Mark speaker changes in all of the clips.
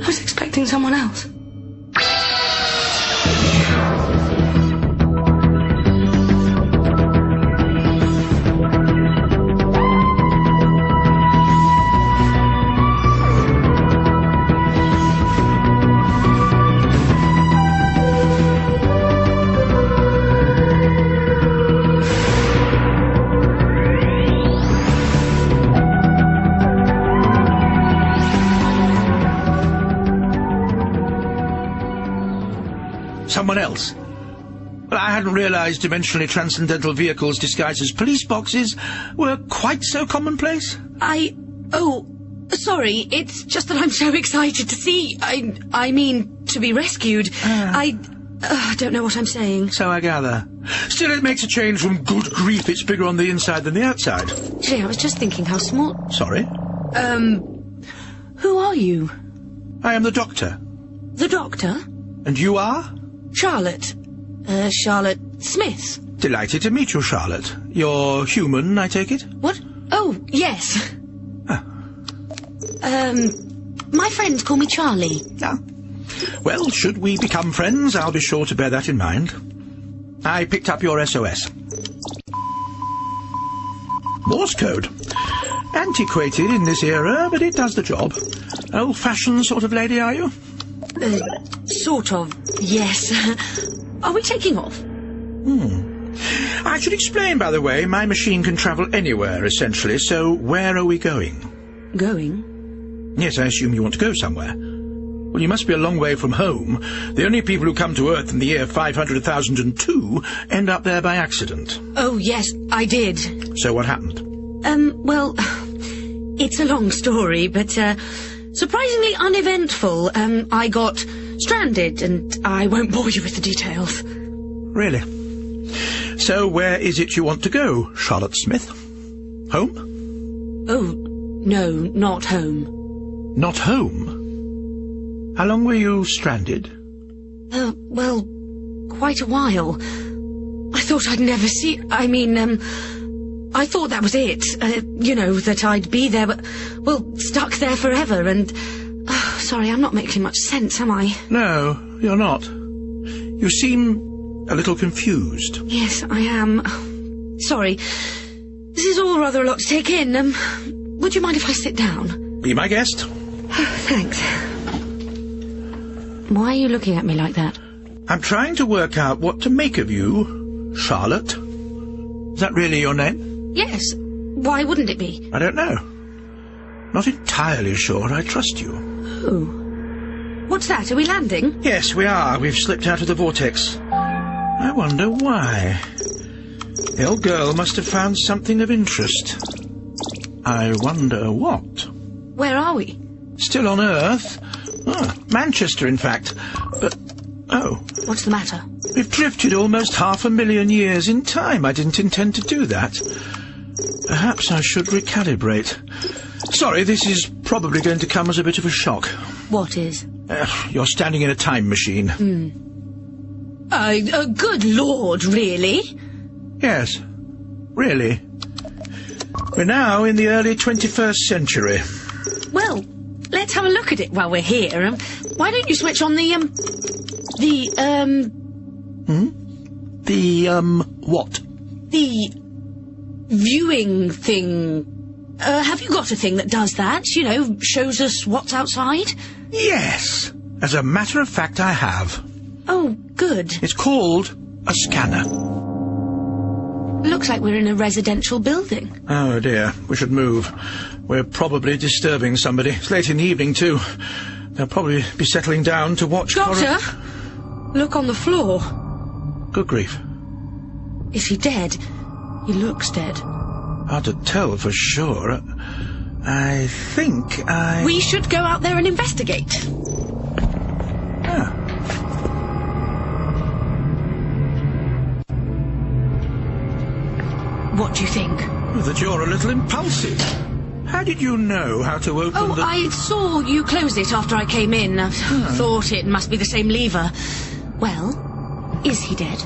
Speaker 1: was expecting someone else.
Speaker 2: Someone else? Well, I hadn't realised dimensionally transcendental vehicles disguised as police boxes were quite so commonplace.
Speaker 1: Oh, sorry, it's just that I'm so excited to see... I mean, to be rescued. I don't know what I'm saying.
Speaker 2: So I gather. Still, it makes a change from good grief, it's bigger on the inside than the outside.
Speaker 1: Actually, I was just thinking how small...
Speaker 2: Sorry?
Speaker 1: Who are you?
Speaker 2: I am the Doctor.
Speaker 1: The Doctor?
Speaker 2: And you are?
Speaker 1: Charlotte. Charlotte Smith.
Speaker 2: Delighted to meet you, Charlotte. You're human, I take it?
Speaker 1: What? Oh, yes.
Speaker 2: Ah.
Speaker 1: My friends call me Charlie.
Speaker 2: Ah. Well, should we become friends, I'll be sure to bear that in mind. I picked up your SOS. Morse code. Antiquated in this era, but it does the job. Old-fashioned sort of lady, are you?
Speaker 1: Sort of, yes. Are we taking off?
Speaker 2: I should explain, by the way, my machine can travel anywhere, essentially, so where are we going?
Speaker 1: Going?
Speaker 2: Yes, I assume you want to go somewhere. Well, you must be a long way from home. The only people who come to Earth in the year 500,002 end up there by accident.
Speaker 1: Oh, yes, I did.
Speaker 2: So what happened?
Speaker 1: Well, it's a long story, but, surprisingly uneventful. I got stranded, and I won't bore you with the details.
Speaker 2: Really? So where is it you want to go, Charlotte Smith? Home?
Speaker 1: Oh, no, not home.
Speaker 2: Not home? How long were you stranded?
Speaker 1: Well, quite a while. I thought I'd never see... I thought that was it. You know, that I'd be there, but... Well, stuck there forever, and... sorry, I'm not making much sense, am I?
Speaker 2: No, you're not. You seem a little confused.
Speaker 1: Yes, I am. Sorry. This is all rather a lot to take in. Would you mind if I sit down?
Speaker 2: Be my guest.
Speaker 1: Thanks. Why are you looking at me like that?
Speaker 2: I'm trying to work out what to make of you, Charlotte. Is that really your name?
Speaker 1: Yes. Why wouldn't it be?
Speaker 2: I don't know. Not entirely sure I trust you.
Speaker 1: Oh. What's that? Are we landing?
Speaker 2: Yes, we are. We've slipped out of the vortex. I wonder why. The old girl must have found something of interest. I wonder what.
Speaker 1: Where are we?
Speaker 2: Still on Earth. Manchester, in fact. But,
Speaker 1: What's the matter?
Speaker 2: We've drifted almost 500,000 years in time. I didn't intend to do that. Perhaps I should recalibrate. Sorry, this is probably going to come as a bit of a shock.
Speaker 1: What is?
Speaker 2: You're standing in a time machine.
Speaker 1: Good Lord, really?
Speaker 2: Yes, really. We're now in the early 21st century.
Speaker 1: Well, let's have a look at it while we're here. Why don't you switch on the
Speaker 2: what?
Speaker 1: The viewing thing. Have you got a thing that does that? You know, shows us what's outside?
Speaker 2: Yes. As a matter of fact, I have.
Speaker 1: Oh, good.
Speaker 2: It's called a scanner.
Speaker 1: Looks like we're in a residential building.
Speaker 2: Oh, dear. We should move. We're probably disturbing somebody. It's late in the evening, too. They'll probably be settling down to watch...
Speaker 1: Doctor! Look on the floor.
Speaker 2: Good grief.
Speaker 1: Is he dead? He looks dead.
Speaker 2: Hard to tell for sure. I think
Speaker 1: We should go out there and investigate. What do you think?
Speaker 2: That you're a little impulsive. How did you know how to open the...
Speaker 1: I saw you close it after I came in. I thought it must be the same lever. Well, is he dead?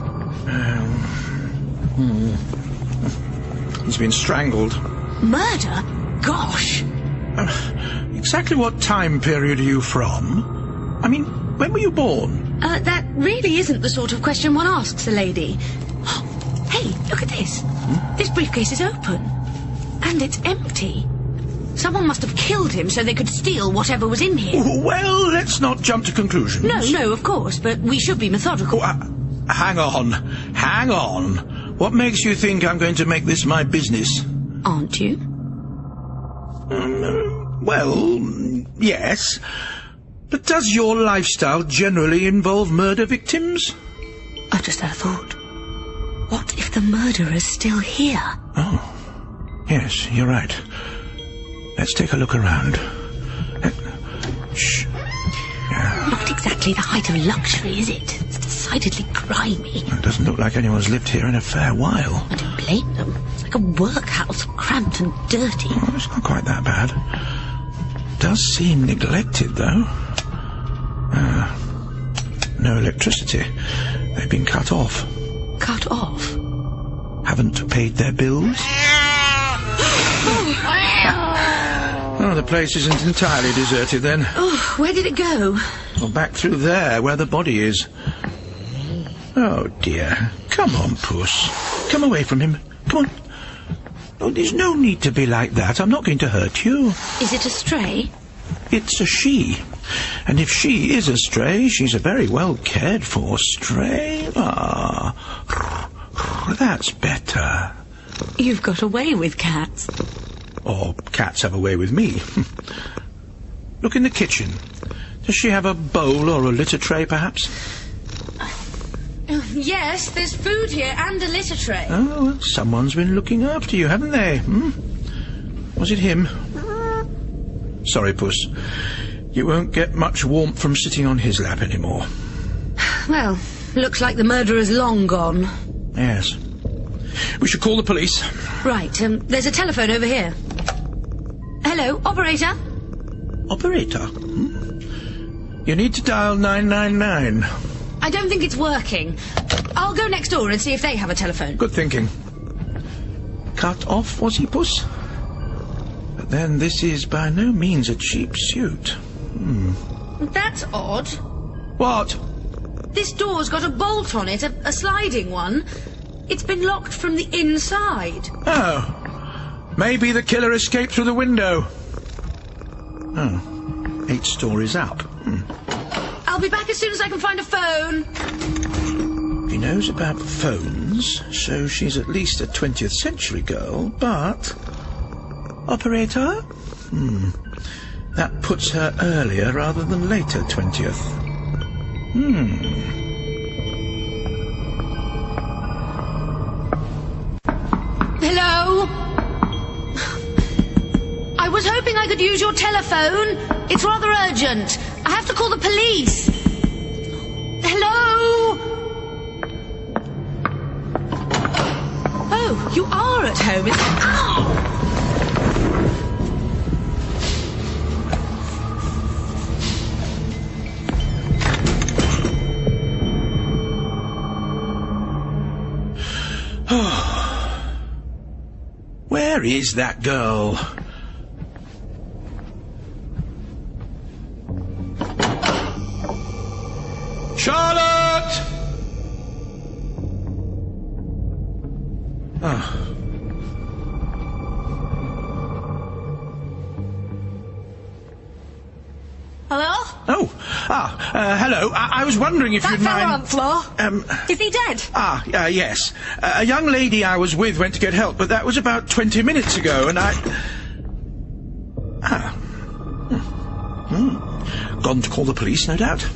Speaker 2: He's been strangled.
Speaker 1: Murder? Gosh.
Speaker 2: You Exactly what time period are you from? I mean, when were you born?
Speaker 1: That really isn't the sort of question one asks a lady. Hey, look at this. This briefcase is open. And it's empty. Someone must have killed him so they could steal whatever was in here.
Speaker 2: Well, let's not jump to conclusions.
Speaker 1: No, of course, but we should be methodical.
Speaker 2: Hang on. What makes you think I'm going to make this my business?
Speaker 1: Aren't you?
Speaker 2: Well, yes. But does your lifestyle generally involve murder victims?
Speaker 1: I just had a thought. What if the murderer's still here?
Speaker 2: Oh, yes, you're right. Let's take a look around. Shh.
Speaker 1: Not exactly the height of luxury, is it? It's decidedly grimy.
Speaker 2: It doesn't look like anyone's lived here in a fair while.
Speaker 1: I don't blame them. It's like a workhouse, cramped and dirty.
Speaker 2: Oh, it's not quite that bad. Does seem neglected, though. No electricity. They've been cut off.
Speaker 1: Cut off?
Speaker 2: Haven't paid their bills? Oh, the place isn't entirely deserted, then.
Speaker 1: Oh, where did it go?
Speaker 2: Well, back through there, where the body is. Oh, dear. Come on, Puss. Come away from him. Come on. Oh, there's no need to be like that. I'm not going to hurt you.
Speaker 1: Is it a stray?
Speaker 2: It's a she. And if she is a stray, she's a very well cared for stray. Ah, that's better.
Speaker 1: You've got away with cats.
Speaker 2: Or cats have a way with me. Look in the kitchen. Does she have a bowl or a litter tray, perhaps?
Speaker 1: Yes, there's food here and a litter tray.
Speaker 2: Oh, well, someone's been looking after you, haven't they? Was it him? Sorry, Puss. You won't get much warmth from sitting on his lap anymore.
Speaker 1: Well, looks like the murderer's long gone.
Speaker 2: Yes. We should call the police.
Speaker 1: Right, there's a telephone over here. Hello, operator?
Speaker 2: Operator? You need to dial 999.
Speaker 1: I don't think it's working. I'll go next door and see if they have a telephone.
Speaker 2: Good thinking. Cut off, was he, Puss? But then this is by no means a cheap suit.
Speaker 1: That's odd.
Speaker 2: What?
Speaker 1: This door's got a bolt on it, a sliding one. It's been locked from the inside.
Speaker 2: Oh. Maybe the killer escaped through the window. Oh. 8 stories up.
Speaker 1: I'll be back as soon as I can find a phone.
Speaker 2: She knows about phones, so she's at least a 20th century girl, but... Operator? That puts her earlier rather than later 20th.
Speaker 1: Hello? I was hoping I could use your telephone. It's rather urgent. I have to call the police. Hello? Oh, you are at home. Ow!
Speaker 2: Where is that girl? Charlotte! Oh.
Speaker 1: Hello?
Speaker 2: Oh, hello. I was wondering if
Speaker 1: That
Speaker 2: you'd
Speaker 1: fella
Speaker 2: mind...
Speaker 1: on the floor. Is he dead?
Speaker 2: Yes. A young lady I was with went to get help, but that was about 20 minutes ago, and I... Gone to call the police, no doubt.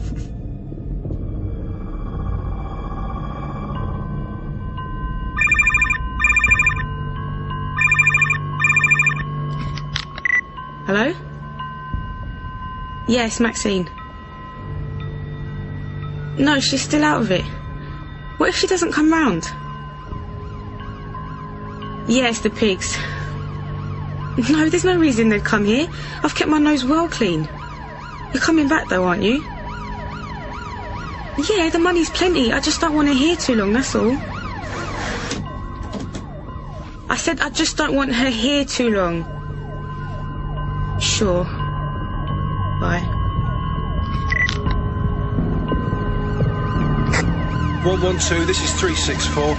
Speaker 3: Hello? Yes, Maxine. No, she's still out of it. What if she doesn't come round? Yes, the pigs. No, there's no reason they'd come here. I've kept my nose well clean. You're coming back though, aren't you? Yeah, the money's plenty. I just don't want her here too long, that's all. I said I just don't want her here too long. Sure. Bye.
Speaker 4: 112, this is 364.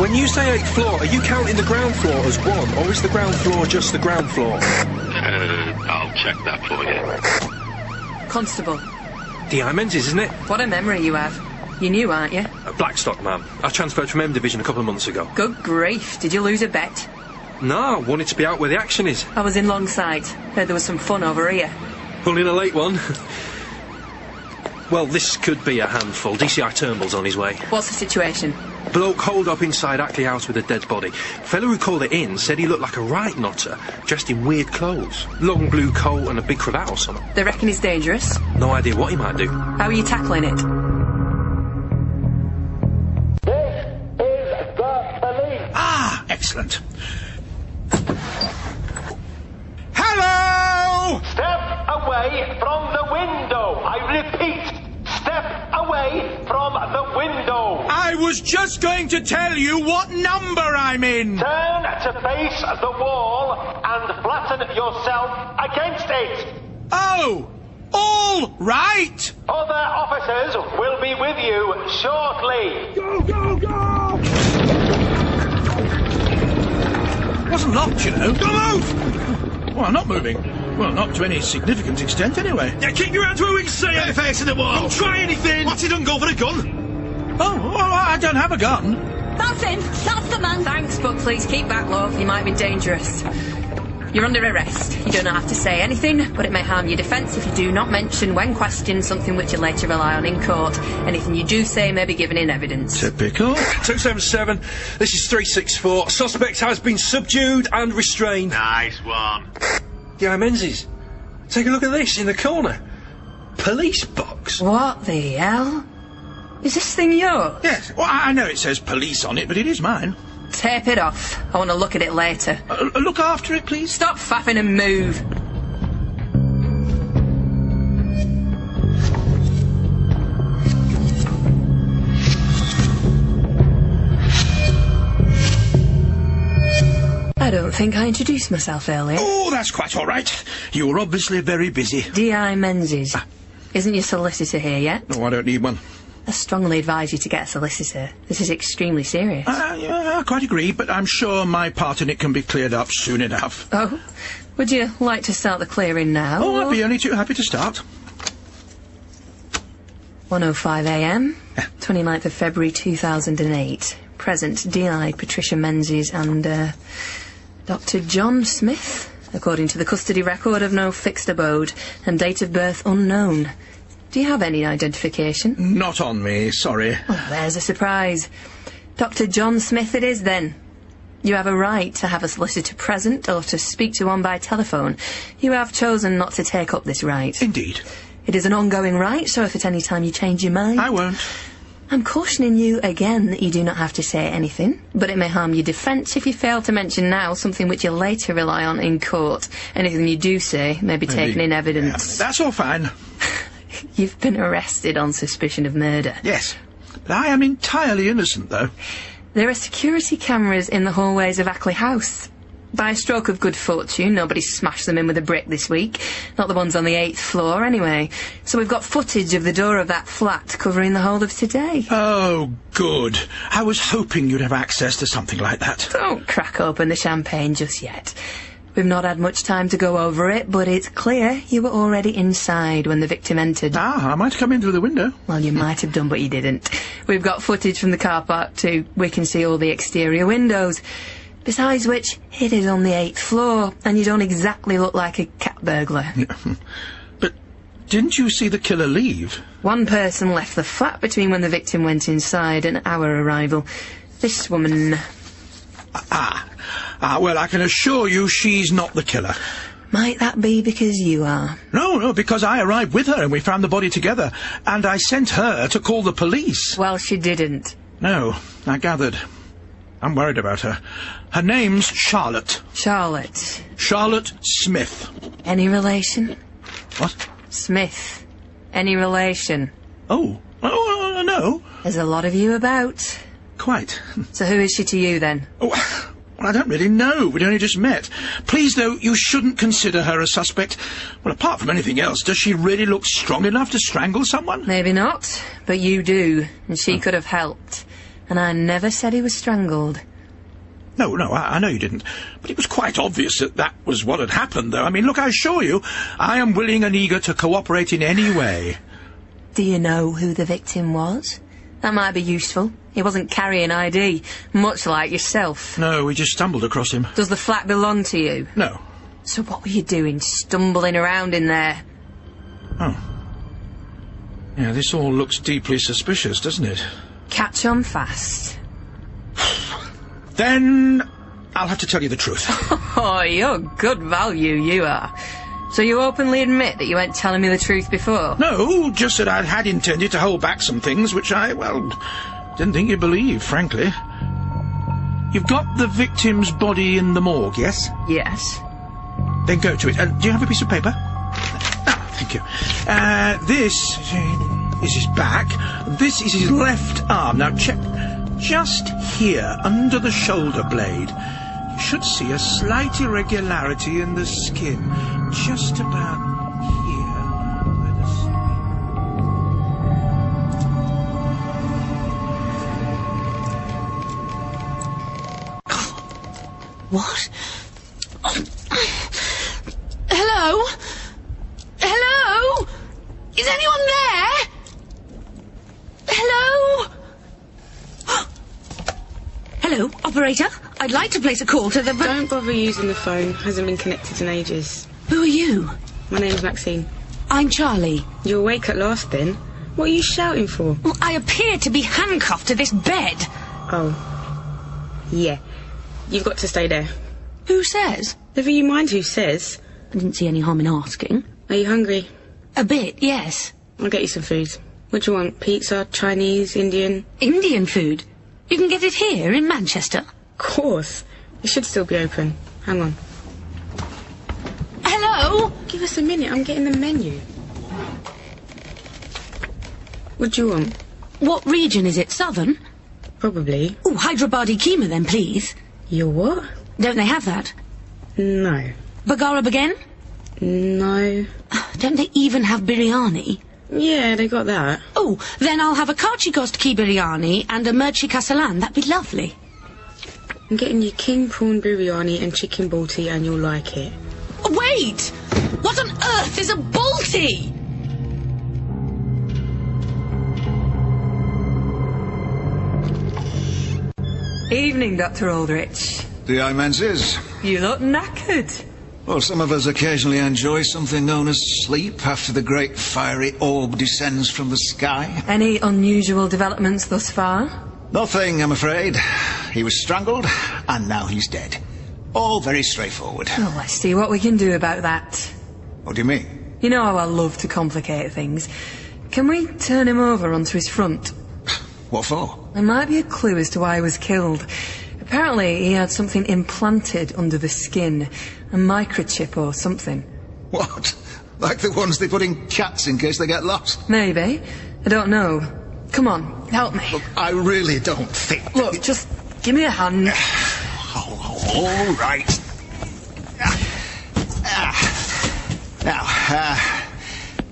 Speaker 4: When you say 8th floor, are you counting the ground floor as one, or is the ground floor just the ground floor?
Speaker 5: I'll check that for you.
Speaker 1: Constable.
Speaker 4: D.I. Menzies, isn't it?
Speaker 1: What a memory you have. You knew, aren't you?
Speaker 4: Blackstock, ma'am. I transferred from M Division a couple of months ago.
Speaker 1: Good grief. Did you lose a bet?
Speaker 4: No, I wanted to be out where the action is.
Speaker 1: I was in Longside. Heard there was some fun over here.
Speaker 4: Pulling a late one. Well, this could be a handful. DCI Turnbull's on his way.
Speaker 1: What's the situation?
Speaker 4: Bloke holed up inside Ackley House with a dead body. Fellow who called it in said he looked like a right knotter, dressed in weird clothes. Long blue coat and a big cravat or something.
Speaker 1: They reckon he's dangerous?
Speaker 4: No idea what he might do.
Speaker 1: How are you tackling it?
Speaker 6: This is the police.
Speaker 2: Ah, excellent. Hello!
Speaker 6: Step away from the window. I repeat, step away from the window.
Speaker 2: I was just going to tell you what number I'm in.
Speaker 6: Turn to face the wall and flatten yourself against it.
Speaker 2: Oh, all right.
Speaker 6: Other officers will be with you shortly.
Speaker 2: Go, go, go! Wasn't locked, you know. Don't move! Well, I'm not moving. Well, not to any significant extent, anyway.
Speaker 4: Yeah, keep your hands where we can see it.
Speaker 2: Facing the wall.
Speaker 4: Don't try anything.
Speaker 2: What's he done? Go for a gun? Oh, well, I don't have a gun.
Speaker 1: That's him! That's the man! Thanks, but please keep back, love. You might be dangerous. You're under arrest. You do not have to say anything, but it may harm your defence if you do not mention, when questioned, something which you later rely on in court. Anything you do say may be given in evidence.
Speaker 2: Typical.
Speaker 4: 277, this is 364. Suspect has been subdued and restrained.
Speaker 5: Nice one.
Speaker 4: D.I. Menzies, take a look at this in the corner. Police box.
Speaker 1: What the hell? Is this thing yours?
Speaker 2: Yes. Well, I know it says police on it, but it is mine.
Speaker 1: Tape it off. I want to look at it later.
Speaker 2: Look after it, please.
Speaker 1: Stop faffing and move. I don't think I introduced myself earlier.
Speaker 2: Oh, that's quite all right. You were obviously very busy.
Speaker 1: D.I. Menzies. Isn't your solicitor here yet?
Speaker 2: Oh, I don't need one.
Speaker 1: I strongly advise you to get a solicitor. This is extremely serious.
Speaker 2: Yeah, I quite agree, but I'm sure my part in it can be cleared up soon enough.
Speaker 1: Oh, would you like to start the clearing now?
Speaker 2: Oh, I'd be only too happy to start.
Speaker 1: 1:05 a.m, 29th of February 2008. Present, D.I. Patricia Menzies and, Dr. John Smith, according to the custody record of no fixed abode, and date of birth unknown. Do you have any identification?
Speaker 2: Not on me, sorry.
Speaker 1: Oh, there's a surprise. Dr. John Smith it is, then. You have a right to have a solicitor present or to speak to one by telephone. You have chosen not to take up this right.
Speaker 2: Indeed.
Speaker 1: It is an ongoing right, so if at any time you change your mind...
Speaker 2: I won't.
Speaker 1: I'm cautioning you again that you do not have to say anything, but it may harm your defence if you fail to mention now something which you'll later rely on in court. Anything you do say may be taken in evidence.
Speaker 2: Yeah, that's all fine.
Speaker 1: You've been arrested on suspicion of murder.
Speaker 2: Yes. But I am entirely innocent, though.
Speaker 1: There are security cameras in the hallways of Ackley House. By a stroke of good fortune, nobody smashed them in with a brick this week. Not the ones on the 8th floor, anyway. So we've got footage of the door of that flat covering the whole of today.
Speaker 2: Oh, good. I was hoping you'd have access to something like that.
Speaker 1: Don't crack open the champagne just yet. We've not had much time to go over it, but it's clear you were already inside when the victim entered.
Speaker 2: Ah, I might have come in through the window.
Speaker 1: Well, you might have done, but you didn't. We've got footage from the car park, too. We can see all the exterior windows. Besides which, it is on the 8th floor, and you don't exactly look like a cat burglar.
Speaker 2: But didn't you see the killer leave?
Speaker 1: One person left the flat between when the victim went inside and our arrival. This woman...
Speaker 2: Well, I can assure you she's not the killer.
Speaker 1: Might that be because you are?
Speaker 2: No, because I arrived with her and we found the body together, and I sent her to call the police.
Speaker 1: Well, she didn't.
Speaker 2: No, I gathered. I'm worried about her. Her name's Charlotte.
Speaker 1: Charlotte.
Speaker 2: Charlotte Smith.
Speaker 1: Any relation?
Speaker 2: What?
Speaker 1: Smith. Any relation?
Speaker 2: Oh, no.
Speaker 1: There's a lot of you about.
Speaker 2: Quite.
Speaker 1: So who is she to you, then?
Speaker 2: Oh, Well, I don't really know. We'd only just met. Please, though, you shouldn't consider her a suspect. Well, apart from anything else, does she really look strong enough to strangle someone?
Speaker 1: Maybe not, but you do, and she could have helped. And I never said he was strangled.
Speaker 2: No, I know you didn't. But it was quite obvious that that was what had happened, though. I mean, look, I assure you, I am willing and eager to cooperate in any way.
Speaker 1: Do you know who the victim was? That might be useful. He wasn't carrying ID, much like yourself.
Speaker 2: No, we just stumbled across him.
Speaker 1: Does the flat belong to you?
Speaker 2: No.
Speaker 1: So what were you doing, stumbling around in there?
Speaker 2: Oh. Yeah, this all looks deeply suspicious, doesn't it?
Speaker 1: Catch on fast.
Speaker 2: Then I'll have to tell you the truth.
Speaker 1: Oh, you're good value, you are. So you openly admit that you weren't telling me the truth before?
Speaker 2: No, just that I had intended to hold back some things which I, well, didn't think you'd believe, frankly. You've got the victim's body in the morgue, yes?
Speaker 1: Yes.
Speaker 2: Then go to it. Do you have a piece of paper? Ah, thank you. This is his back. This is his left arm. Now check just here, under the shoulder blade. You should see a slight irregularity in the skin. Just about here. Where the
Speaker 1: What? Hello? Hello? Is anyone there? Hello? Hello, operator. I'd like to place a call to the...
Speaker 3: Don't bother using the phone. Hasn't been connected in ages.
Speaker 1: Who are you?
Speaker 3: My name's Maxine.
Speaker 1: I'm Charlie.
Speaker 3: You're awake at last, then? What are you shouting for?
Speaker 1: Well, I appear to be handcuffed to this bed.
Speaker 3: Oh. Yeah. You've got to stay there.
Speaker 1: Who says?
Speaker 3: Never you mind who says.
Speaker 1: I didn't see any harm in asking.
Speaker 3: Are you hungry?
Speaker 1: A bit, yes.
Speaker 3: I'll get you some food. What do you want? Pizza, Chinese, Indian?
Speaker 1: Indian food? You can get it here in Manchester.
Speaker 3: Of course. It should still be open. Hang on.
Speaker 1: Hello?
Speaker 3: Give us a minute. I'm getting the menu. What do you want?
Speaker 1: What region is it? Southern?
Speaker 3: Probably.
Speaker 1: Oh, Hyderabadi keema then, please.
Speaker 3: Your what?
Speaker 1: Don't they have that?
Speaker 3: No.
Speaker 1: Bagara bagan?
Speaker 3: No.
Speaker 1: Don't they even have biryani?
Speaker 3: Yeah, they got that.
Speaker 1: Oh, then I'll have a kachi gost ki biryani and a mirchi ka salan. That'd be lovely.
Speaker 3: I'm getting you king prawn biryani and chicken balti, and you'll like it.
Speaker 1: Wait! What on earth is a balti? Evening, Dr. Aldrich.
Speaker 7: The Imenses.
Speaker 1: You look knackered.
Speaker 7: Well, some of us occasionally enjoy something known as sleep after the great fiery orb descends from the sky.
Speaker 1: Any unusual developments thus far?
Speaker 7: Nothing, I'm afraid. He was strangled, and now he's dead. All very straightforward.
Speaker 1: Oh, let's see what we can do about that.
Speaker 7: What do you mean?
Speaker 1: You know how I love to complicate things. Can we turn him over onto his front?
Speaker 7: What for?
Speaker 1: There might be a clue as to why he was killed. Apparently he had something implanted under the skin. A microchip or something.
Speaker 7: What? Like the ones they put in cats in case they get lost?
Speaker 1: Maybe. I don't know. Come on, help me.
Speaker 7: Look, I really don't think...
Speaker 1: Look, just give me a hand.
Speaker 7: All right. Now,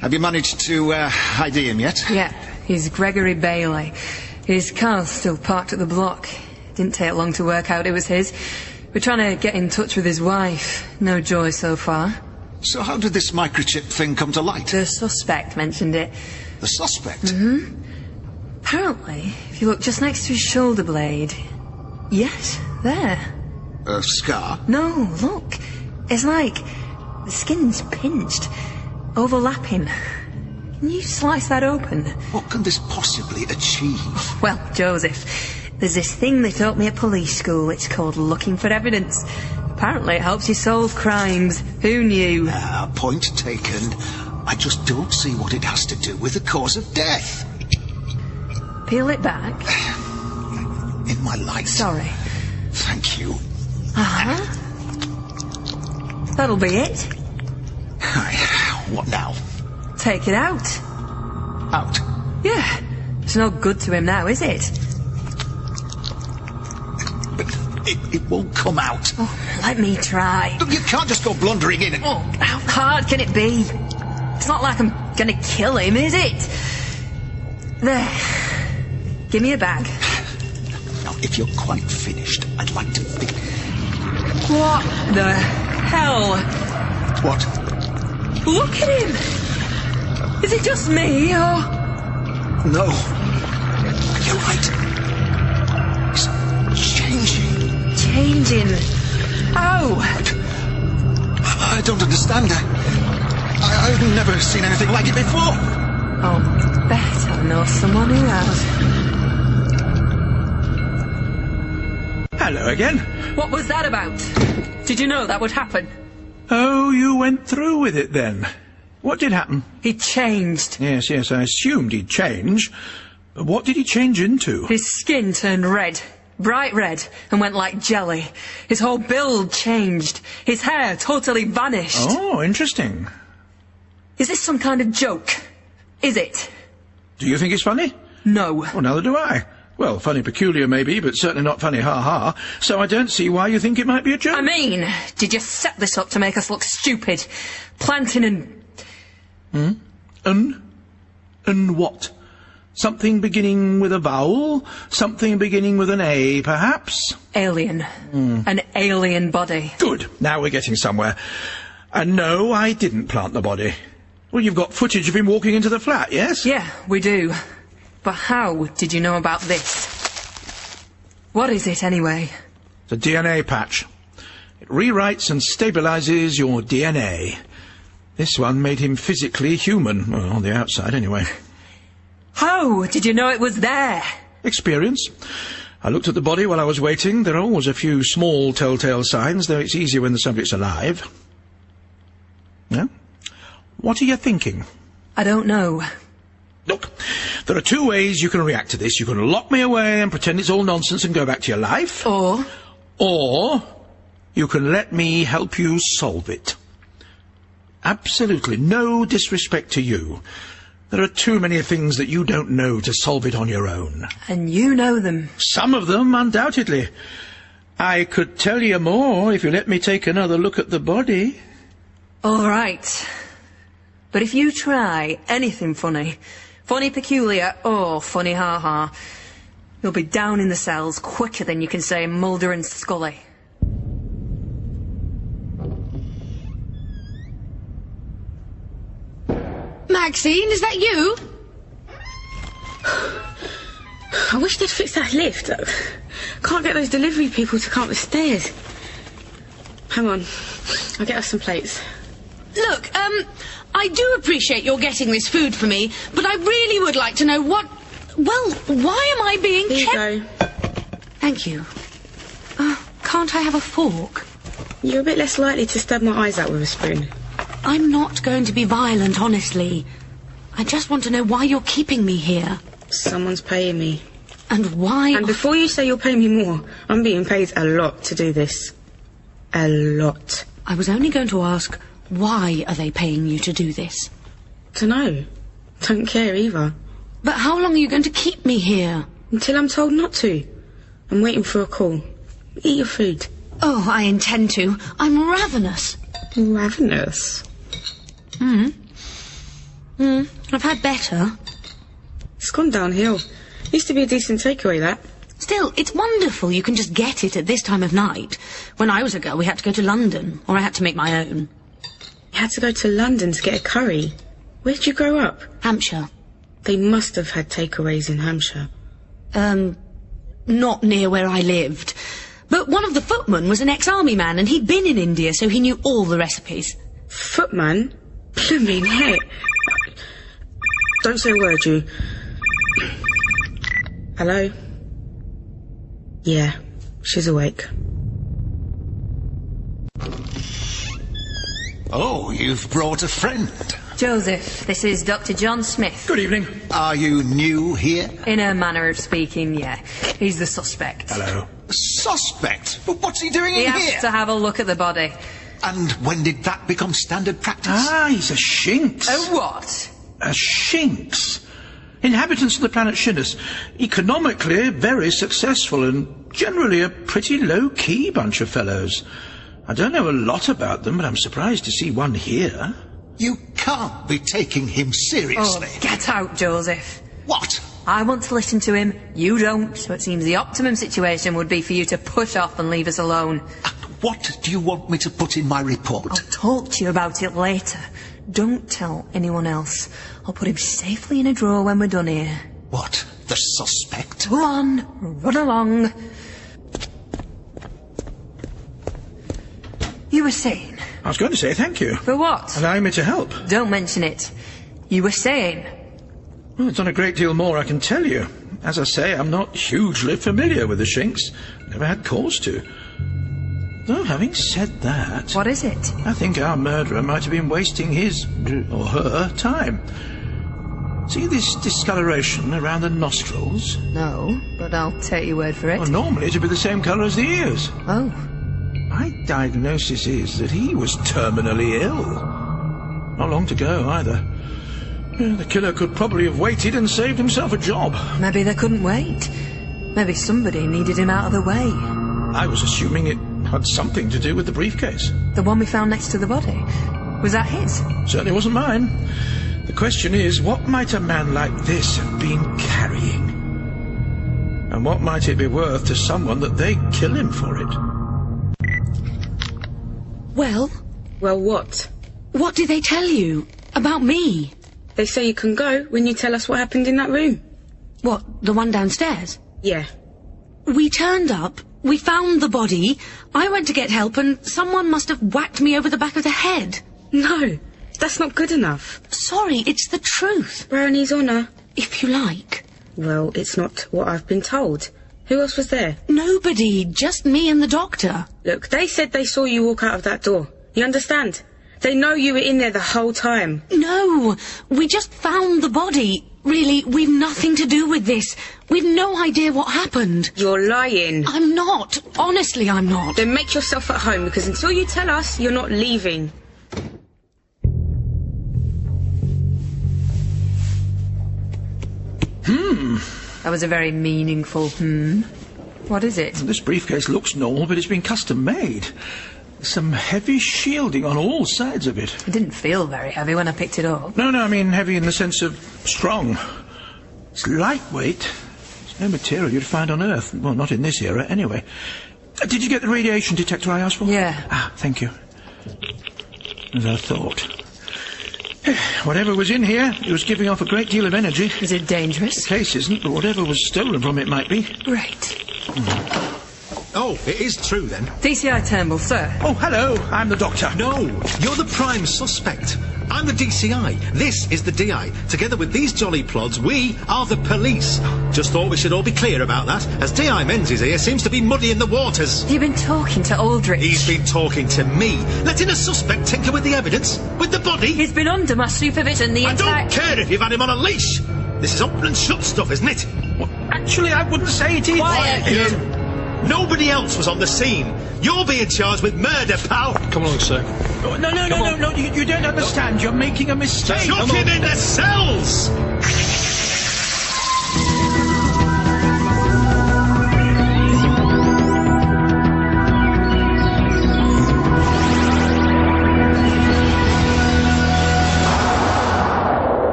Speaker 7: have you managed to ID him yet?
Speaker 1: Yeah, he's Gregory Bailey. His car's still parked at the block. Didn't take long to work out it was his. We're trying to get in touch with his wife. No joy so far.
Speaker 7: So how did this microchip thing come to light?
Speaker 1: The suspect mentioned it.
Speaker 7: The suspect?
Speaker 1: Mm-hmm. Apparently, if you look just next to his shoulder blade... Yes, there.
Speaker 7: A scar?
Speaker 1: No, look. It's like the skin's pinched, overlapping. Can you slice that open?
Speaker 7: What can this possibly achieve?
Speaker 1: Well, Joseph, there's this thing they taught me at police school. It's called looking for evidence. Apparently it helps you solve crimes. Who knew?
Speaker 7: Point taken. I just don't see what it has to do with the cause of death.
Speaker 1: Peel it back.
Speaker 7: In my light.
Speaker 1: Sorry.
Speaker 7: Thank you.
Speaker 1: Uh-huh. That'll be it.
Speaker 7: What now?
Speaker 1: Take it out.
Speaker 7: Out?
Speaker 1: Yeah. It's no good to him now, is it?
Speaker 7: But It won't come out.
Speaker 1: Oh, let me try.
Speaker 7: Look, you can't just go blundering in and...
Speaker 1: Oh, how hard can it be? It's not like I'm gonna kill him, is it? There. Give me a bag.
Speaker 7: Now, if you're quite finished, I'd like to think...
Speaker 1: What the hell?
Speaker 7: What?
Speaker 1: Look at him! Is it just me, or...?
Speaker 7: No. You're right. He's changing.
Speaker 1: Changing? Oh!
Speaker 7: I don't understand. I've never seen anything like it before.
Speaker 1: Oh, bet I know someone who has.
Speaker 2: Hello again.
Speaker 1: What was that about? Did you know that would happen?
Speaker 2: Oh, you went through with it then. What did happen?
Speaker 1: He changed.
Speaker 2: Yes, I assumed he'd change. But what did he change into?
Speaker 1: His skin turned red. Bright red, and went like jelly. His whole build changed. His hair totally vanished.
Speaker 2: Oh, interesting.
Speaker 1: Is this some kind of joke? Is it?
Speaker 2: Do you think it's funny?
Speaker 1: No.
Speaker 2: Well, neither do I. Well, funny peculiar maybe, but certainly not funny ha-ha. So I don't see why you think it might be a joke.
Speaker 1: I mean, did you set this up to make us look stupid? Planting and...
Speaker 2: And what? Something beginning with a vowel? Something beginning with an A, perhaps?
Speaker 1: Alien. An alien body.
Speaker 2: Good. Now we're getting somewhere. And no, I didn't plant the body. Well, you've got footage of him walking into the flat, yes?
Speaker 1: Yeah, we do. But how did you know about this? What is it, anyway?
Speaker 2: It's a DNA patch. It rewrites and stabilizes your DNA. This one made him physically human. Well, on the outside, anyway.
Speaker 1: How did you know it was there?
Speaker 2: Experience. I looked at the body while I was waiting. There are always a few small telltale signs, though it's easier when the subject's alive. Yeah? What are you thinking?
Speaker 1: I don't know.
Speaker 2: Look, there are two ways you can react to this. You can lock me away and pretend it's all nonsense and go back to your life. Or you can let me help you solve it. Absolutely no disrespect to you. There are too many things that you don't know to solve it on your own.
Speaker 1: And you know them.
Speaker 2: Some of them, undoubtedly. I could tell you more if you let me take another look at the body.
Speaker 1: All right. But if you try anything funny, funny peculiar or funny ha-ha, you'll be down in the cells quicker than you can say Mulder and Scully.
Speaker 3: Maxine, is that you? I wish they'd fix that lift. Can't get those delivery people to come up the stairs. Hang on, I'll get us some plates.
Speaker 1: Look, I do appreciate your getting this food for me, but I really would like to know what... Well, why am I being
Speaker 3: Here
Speaker 1: kept...
Speaker 3: you go.
Speaker 1: Thank you. Can't I have a fork?
Speaker 3: You're a bit less likely to stab my eyes out with a spoon.
Speaker 1: I'm not going to be violent, honestly. I just want to know why you're keeping me here.
Speaker 3: Someone's paying me.
Speaker 1: And why...
Speaker 3: And before you say you'll pay me more, I'm being paid a lot to do this. A lot.
Speaker 1: I was only going to ask, why are they paying you to do this?
Speaker 3: Dunno. Don't care either.
Speaker 1: But how long are you going to keep me here?
Speaker 3: Until I'm told not to. I'm waiting for a call. Eat your food.
Speaker 1: Oh, I intend to. I'm ravenous.
Speaker 3: Ravenous?
Speaker 1: I've had better.
Speaker 3: It's gone downhill. Used to be a decent takeaway, that.
Speaker 1: Still, it's wonderful you can just get it at this time of night. When I was a girl, we had to go to London, or I had to make my own.
Speaker 3: You had to go to London to get a curry. Where'd you grow up?
Speaker 1: Hampshire.
Speaker 3: They must have had takeaways in Hampshire.
Speaker 1: Not near where I lived. But one of the footmen was an ex-army man, and he'd been in India, so he knew all the recipes.
Speaker 3: Footman? Blooming heck. Don't say a word, you. Hello? Yeah, she's awake.
Speaker 7: Oh, you've brought a friend.
Speaker 1: Joseph, this is Dr. John Smith.
Speaker 2: Good evening.
Speaker 7: Are you new here?
Speaker 1: In a manner of speaking, yeah. He's the suspect.
Speaker 2: Hello.
Speaker 7: Suspect? But what's he doing
Speaker 1: He
Speaker 7: in
Speaker 1: has
Speaker 7: here?
Speaker 1: to have a look at the body.
Speaker 7: And when did that become standard practice?
Speaker 2: Ah, he's a Shinx.
Speaker 1: A what?
Speaker 2: A Shinx. Inhabitants of the planet Shinus. Economically very successful and generally a pretty low-key bunch of fellows. I don't know a lot about them, but I'm surprised to see one here.
Speaker 7: You can't be taking him seriously.
Speaker 1: Oh, get out, Joseph.
Speaker 7: What?
Speaker 1: I want to listen to him, you don't, so it seems the optimum situation would be for you to push off and leave us alone.
Speaker 7: And what do you want me to put in my report?
Speaker 1: I'll talk to you about it later. Don't tell anyone else. I'll put him safely in a drawer when we're done here.
Speaker 7: What? The suspect?
Speaker 1: Go on, run along. You were saying?
Speaker 2: I was going to say thank you.
Speaker 1: For what?
Speaker 2: Allowing me to help.
Speaker 1: Don't mention it. You were saying?
Speaker 2: Well, it's not a great deal more, I can tell you. As I say, I'm not hugely familiar with the Shinks. Never had cause to. Though, having said that...
Speaker 1: What is it?
Speaker 2: I think our murderer might have been wasting his, or her, time. See this discoloration around the nostrils?
Speaker 1: No, but I'll take your word for it.
Speaker 2: Well, normally it'd be the same colour as the ears.
Speaker 1: Oh.
Speaker 2: My diagnosis is that he was terminally ill. Not long to go, either. The killer could probably have waited and saved himself a job.
Speaker 1: Maybe they couldn't wait. Maybe somebody needed him out of the way.
Speaker 2: I was assuming it had something to do with the briefcase.
Speaker 1: The one we found next to the body. Was that his?
Speaker 2: Certainly wasn't mine. The question is, what might a man like this have been carrying? And what might it be worth to someone that they'd kill him for it?
Speaker 1: Well?
Speaker 3: Well, what?
Speaker 1: What did they tell you? About me?
Speaker 3: They say you can go when you tell us what happened in that room.
Speaker 1: What, the one downstairs?
Speaker 3: Yeah.
Speaker 1: We turned up, we found the body, I went to get help and someone must have whacked me over the back of the head.
Speaker 3: No, that's not good enough.
Speaker 1: Sorry, it's the truth.
Speaker 3: Brownie's honour.
Speaker 1: If you like.
Speaker 3: Well, it's not what I've been told. Who else was there?
Speaker 1: Nobody, just me and the doctor.
Speaker 3: Look, they said they saw you walk out of that door. You understand? They know you were in there the whole time.
Speaker 1: No, we just found the body. Really, we've nothing to do with this. We've no idea what happened.
Speaker 3: You're lying.
Speaker 1: I'm not. Honestly, I'm not.
Speaker 3: Then make yourself at home, because until you tell us, you're not leaving.
Speaker 1: That was a very meaningful What is it?
Speaker 2: This briefcase looks normal, but it's been custom made. Some heavy shielding on all sides of it.
Speaker 1: It didn't feel very heavy when I picked it up.
Speaker 2: No, I mean heavy in the sense of strong. It's lightweight. It's no material you'd find on Earth. Well, not in this era, anyway. Did you get the radiation detector I asked for?
Speaker 1: Yeah.
Speaker 2: Ah, thank you. As I thought. Whatever was in here, it was giving off a great deal of energy.
Speaker 1: Is it dangerous?
Speaker 2: The case isn't, but whatever was stolen from it might be.
Speaker 1: Right.
Speaker 8: Oh, it is true then.
Speaker 1: DCI Turnbull, sir.
Speaker 2: Oh, hello, I'm the doctor.
Speaker 8: No, you're the prime suspect. I'm the DCI. This is the DI. Together with these jolly plods, we are the police. Just thought we should all be clear about that, as DI Menzies here seems to be muddying the waters.
Speaker 1: Have you been talking to Aldrich?
Speaker 8: He's been talking to me, letting a suspect tinker with the evidence, with the body.
Speaker 1: He's been under my supervision the entire...
Speaker 8: I don't care if you've had him on a leash. This is open and shut stuff, isn't it?
Speaker 2: Well, actually, I wouldn't say it is.
Speaker 1: Quiet.
Speaker 8: Nobody else was on the scene. You're being charged with murder, pal.
Speaker 4: Come along, sir.
Speaker 2: Oh, no, you don't understand. You're making a mistake.
Speaker 8: Shut him in the cells!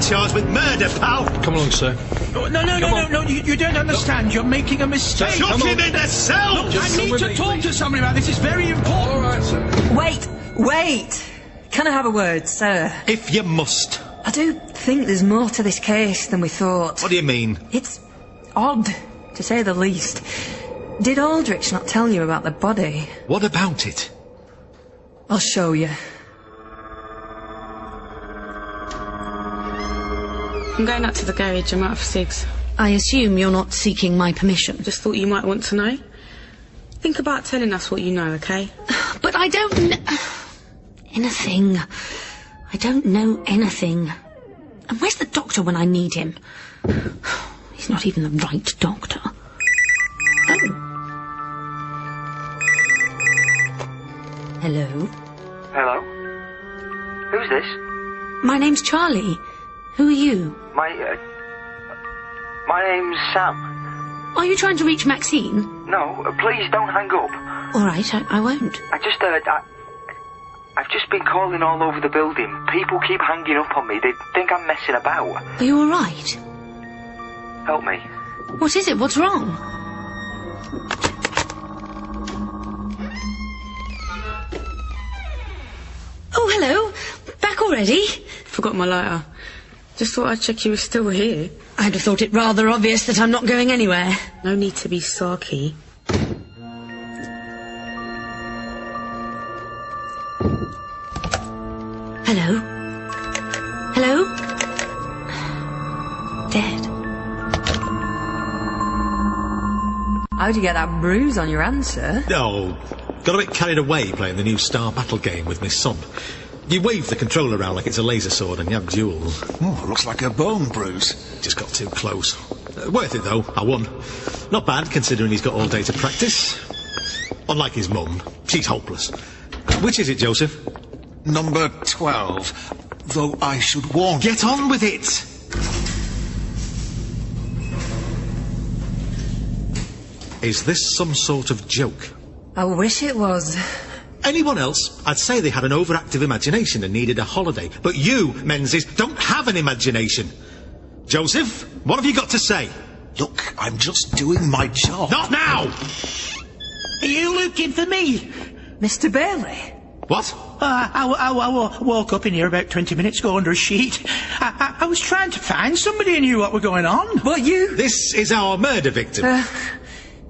Speaker 8: Charged with murder, pal.
Speaker 4: Come along, sir.
Speaker 2: No, you don't understand. You're making a mistake.
Speaker 8: Shut him in the cell!
Speaker 2: Look, I need to talk to somebody about this. It's very important.
Speaker 4: All right, sir.
Speaker 1: Wait. Can I have a word, sir?
Speaker 8: If you must.
Speaker 1: I do think there's more to this case than we thought.
Speaker 8: What do you mean?
Speaker 1: It's odd, to say the least. Did Aldrich not tell you about the body?
Speaker 8: What about it?
Speaker 1: I'll show you.
Speaker 3: I'm going up to the garage. I'm out for cigs.
Speaker 1: I assume you're not seeking my permission.
Speaker 3: Just thought you might want to know. Think about telling us what you know, okay?
Speaker 1: But I don't anything. I don't know anything. And where's the doctor when I need him? He's not even the right doctor. Oh. Hello?
Speaker 9: Hello? Who's this?
Speaker 1: My name's Charlie. Who are you?
Speaker 9: My name's Sam.
Speaker 1: Are you trying to reach Maxine?
Speaker 9: No, please don't hang up.
Speaker 1: All right, I won't.
Speaker 9: I've just been calling all over the building. People keep hanging up on me. They think I'm messing about.
Speaker 1: Are you all right?
Speaker 9: Help me.
Speaker 1: What is it? What's wrong? Oh, hello. Back already?
Speaker 3: Forgot my lighter. Just thought I'd check you were still here.
Speaker 1: I'd have thought it rather obvious that I'm not going anywhere.
Speaker 3: No need to be sarky.
Speaker 1: Hello? Hello? Dead.
Speaker 10: How'd you get that bruise on your hand, sir?
Speaker 8: Oh, got a bit carried away playing the new Star Battle game with my son. You wave the controller around like it's a laser sword and you have duels.
Speaker 7: Oh, looks like a bone bruise.
Speaker 8: Just got too close. Worth it, though. I won. Not bad, considering he's got all day to practice. Unlike his mum. She's hopeless. Which is it, Joseph?
Speaker 7: Number 12. Though I should warn...
Speaker 8: Get on with it! Is this some sort of joke?
Speaker 10: I wish it was.
Speaker 8: Anyone else, I'd say they had an overactive imagination and needed a holiday. But you, Menzies, don't have an imagination. Joseph, what have you got to say?
Speaker 2: Look, I'm just doing my job.
Speaker 8: Not now!
Speaker 2: Are you looking for me?
Speaker 10: Mr. Bailey?
Speaker 8: What?
Speaker 2: I woke up in here about 20 minutes ago under a sheet. I was trying to find somebody who knew what was going on.
Speaker 10: What, you?
Speaker 8: This is our murder victim.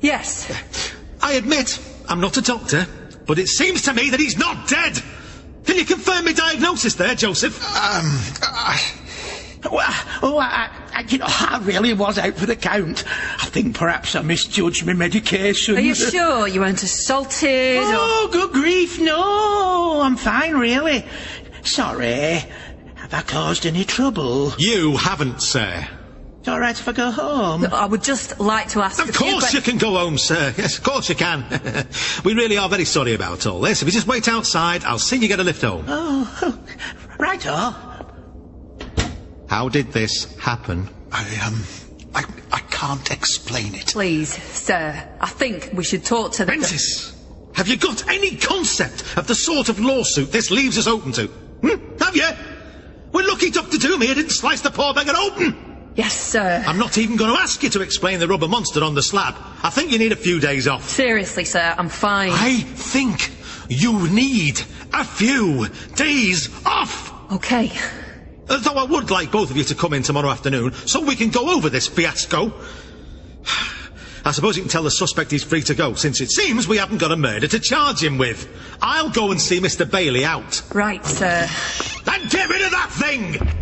Speaker 10: Yes.
Speaker 8: I admit, I'm not a doctor, but it seems to me that he's not dead. Can you confirm my diagnosis there, Joseph?
Speaker 2: I really was out for the count. I think perhaps I misjudged my medication.
Speaker 10: Are you sure you weren't assaulted?
Speaker 2: Oh, good grief, no. I'm fine, really. Sorry. Have I caused any trouble?
Speaker 8: You haven't, sir.
Speaker 2: It's all right if I go home?
Speaker 10: I would just like to ask...
Speaker 8: Of course you can go home, sir. Yes, of course you can. We really are very sorry about all this. If you just wait outside, I'll see you get a lift home.
Speaker 2: Oh, right-o.
Speaker 8: How did this happen?
Speaker 7: I can't explain it.
Speaker 10: Please, sir, I think we should talk to the...
Speaker 8: Menzies, have you got any concept of the sort of lawsuit this leaves us open to? Have you? We're lucky Dr. Doom here didn't slice the poor beggar open.
Speaker 10: Yes, sir.
Speaker 8: I'm not even going to ask you to explain the rubber monster on the slab. I think you need a few days off.
Speaker 10: Seriously, sir, I'm fine.
Speaker 8: I think you need a few days off.
Speaker 10: Okay.
Speaker 8: Though I would like both of you to come in tomorrow afternoon so we can go over this fiasco. I suppose you can tell the suspect he's free to go, since it seems we haven't got a murder to charge him with. I'll go and see Mr. Bailey out.
Speaker 10: Right, sir.
Speaker 8: Then get rid of that thing!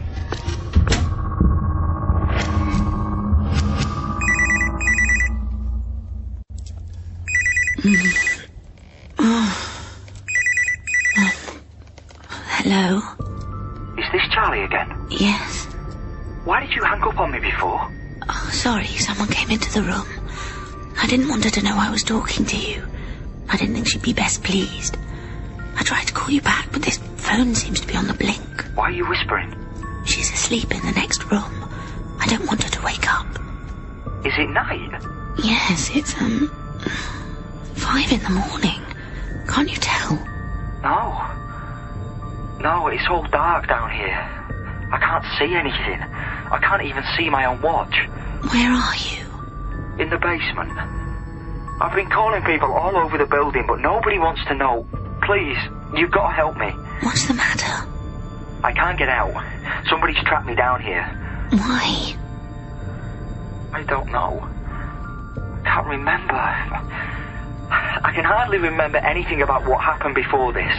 Speaker 1: Hello?
Speaker 9: Is this Charlie again?
Speaker 1: Yes.
Speaker 9: Why did you hang up on me before?
Speaker 1: Oh, sorry, someone came into the room. I didn't want her to know I was talking to you. I didn't think she'd be best pleased. I tried to call you back, but this phone seems to be on the blink.
Speaker 9: Why are you whispering?
Speaker 1: She's asleep in the next room. I don't want her to wake up.
Speaker 9: Is it night?
Speaker 1: Yes, it's, 5 in the morning. Can't you tell?
Speaker 9: No, it's all dark down here. I can't see anything. I can't even see my own watch.
Speaker 1: Where are you?
Speaker 9: In the basement. I've been calling people all over the building, but nobody wants to know. Please, you've got to help me.
Speaker 1: What's the matter?
Speaker 9: I can't get out. Somebody's trapped me down here.
Speaker 1: Why?
Speaker 9: I don't know. I can't remember. I can hardly remember anything about what happened before this.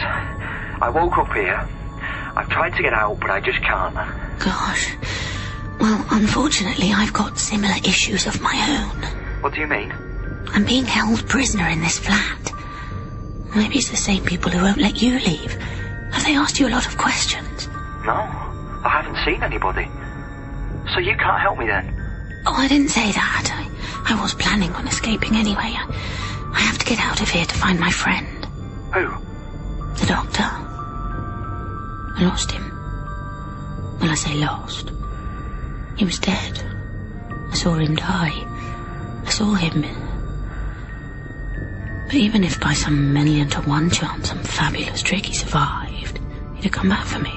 Speaker 9: I woke up here. I've tried to get out, but I just can't.
Speaker 1: Gosh. Well, unfortunately, I've got similar issues of my own.
Speaker 9: What do you mean?
Speaker 1: I'm being held prisoner in this flat. Maybe it's the same people who won't let you leave. Have they asked you a lot of questions?
Speaker 9: No, I haven't seen anybody. So you can't help me then?
Speaker 1: Oh, I didn't say that. I was planning on escaping anyway. I have to get out of here to find my friend.
Speaker 9: Who?
Speaker 1: The doctor. I lost him. Well, I say lost. He was dead. I saw him die. I saw him. But even if by some 1,000,000 to 1 chance, some fabulous trick he survived, he'd have come back for me.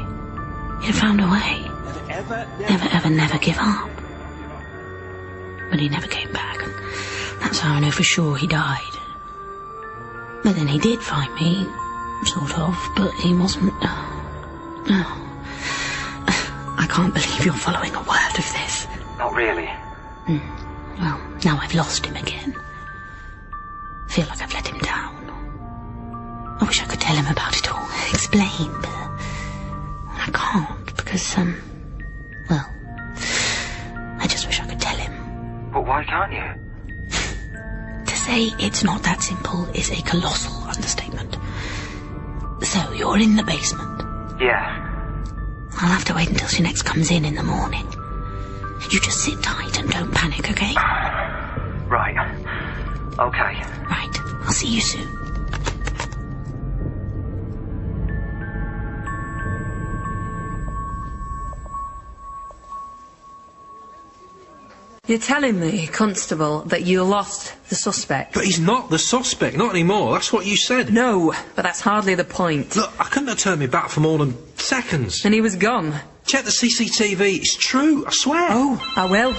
Speaker 1: He'd have found a way. Never, ever, never give up. But he never came back, and that's how I know for sure he died. But then he did find me, sort of, but he wasn't... No. I can't believe you're following a word of this.
Speaker 9: Not really.
Speaker 1: Well, now I've lost him again. I feel like I've let him down. I wish I could tell him about it all, explain, but I can't because, well, I just wish I could tell him.
Speaker 9: But why can't you?
Speaker 1: To say it's not that simple is a colossal understatement. So, you're in the basement?
Speaker 9: Yeah.
Speaker 1: I'll have to wait until she next comes in the morning. You just sit tight and don't panic, okay?
Speaker 9: Right. Okay.
Speaker 1: Right. I'll see you soon.
Speaker 10: You're telling me, Constable, that you lost the suspect?
Speaker 4: But he's not the suspect, not anymore. That's what you said.
Speaker 10: No, but that's hardly the point.
Speaker 4: Look, I couldn't have turned me back for more than seconds.
Speaker 10: And he was gone.
Speaker 4: Check the CCTV. It's true, I swear.
Speaker 10: Oh, I will.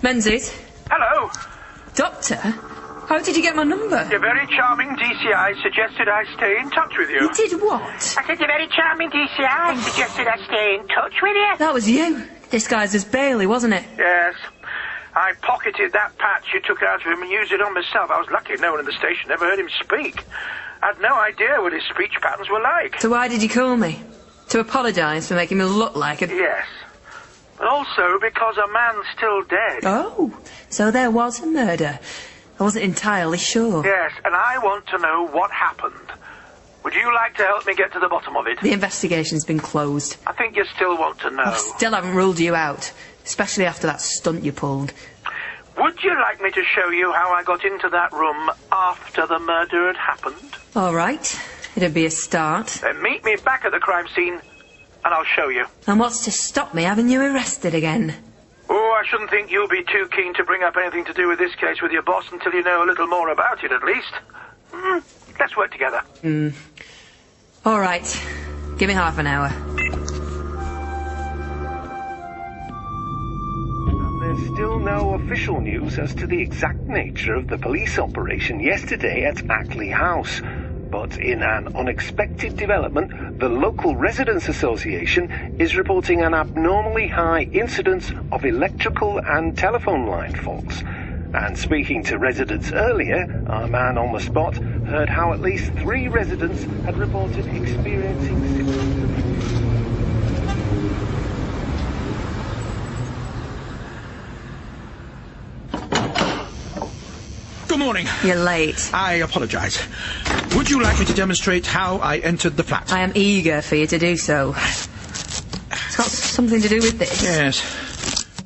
Speaker 10: Menzies?
Speaker 6: Hello.
Speaker 10: Doctor? How did you get my number?
Speaker 6: Your very charming DCI suggested I stay in touch with you.
Speaker 10: You did what?
Speaker 6: I said your very charming DCI suggested I stay in touch with you.
Speaker 10: That was you. Disguised as Bailey, wasn't it?
Speaker 6: Yes. I pocketed that patch you took out of him and used it on myself. I was lucky no one in the station ever heard him speak. I had no idea what his speech patterns were like.
Speaker 10: So why did you call me? To apologise for making me look like a...
Speaker 6: Yes. But also because a man's still dead.
Speaker 10: Oh, so there was a murder. I wasn't entirely sure.
Speaker 6: Yes, and I want to know what happened. Would you like to help me get to the bottom of it?
Speaker 10: The investigation's been closed.
Speaker 6: I think you still want to know.
Speaker 10: I still haven't ruled you out, especially after that stunt you pulled.
Speaker 6: Would you like me to show you how I got into that room after the murder had happened?
Speaker 10: All right. It'd be a start.
Speaker 6: Then meet me back at the crime scene, and I'll show you.
Speaker 10: And what's to stop me having you arrested again?
Speaker 6: Oh, I shouldn't think you'll be too keen to bring up anything to do with this case with your boss until you know a little more about it, at least. Let's work together.
Speaker 10: All right. Give me half an hour.
Speaker 11: There's still no official news as to the exact nature of the police operation yesterday at Ackley House. But in an unexpected development, the local residents' association is reporting an abnormally high incidence of electrical and telephone line faults. And speaking to residents earlier, our man on the spot heard how at least 3 residents had reported experiencing symptoms of...
Speaker 2: Good morning.
Speaker 10: You're late.
Speaker 2: I apologise. Would you like me to demonstrate how I entered the flat?
Speaker 10: I am eager for you to do so. It's got something to do with this.
Speaker 2: Yes.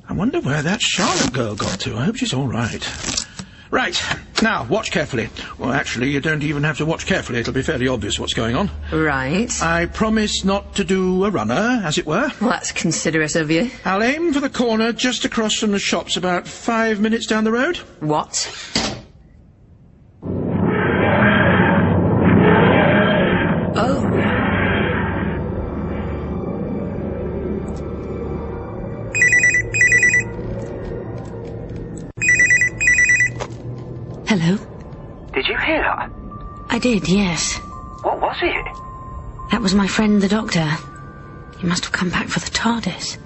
Speaker 2: I wonder where that Charlotte girl got to. I hope she's all right. Right. Now, watch carefully. Well, actually, you don't even have to watch carefully. It'll be fairly obvious what's going on.
Speaker 10: Right.
Speaker 2: I promise not to do a runner, as it were.
Speaker 10: Well, that's considerate of you.
Speaker 2: I'll aim for the corner just across from the shops, about 5 minutes down the road.
Speaker 10: What? Oh.
Speaker 1: Hello?
Speaker 9: Did you hear that?
Speaker 1: I did, yes.
Speaker 9: What was it?
Speaker 1: That was my friend the doctor. He must have come back for the TARDIS.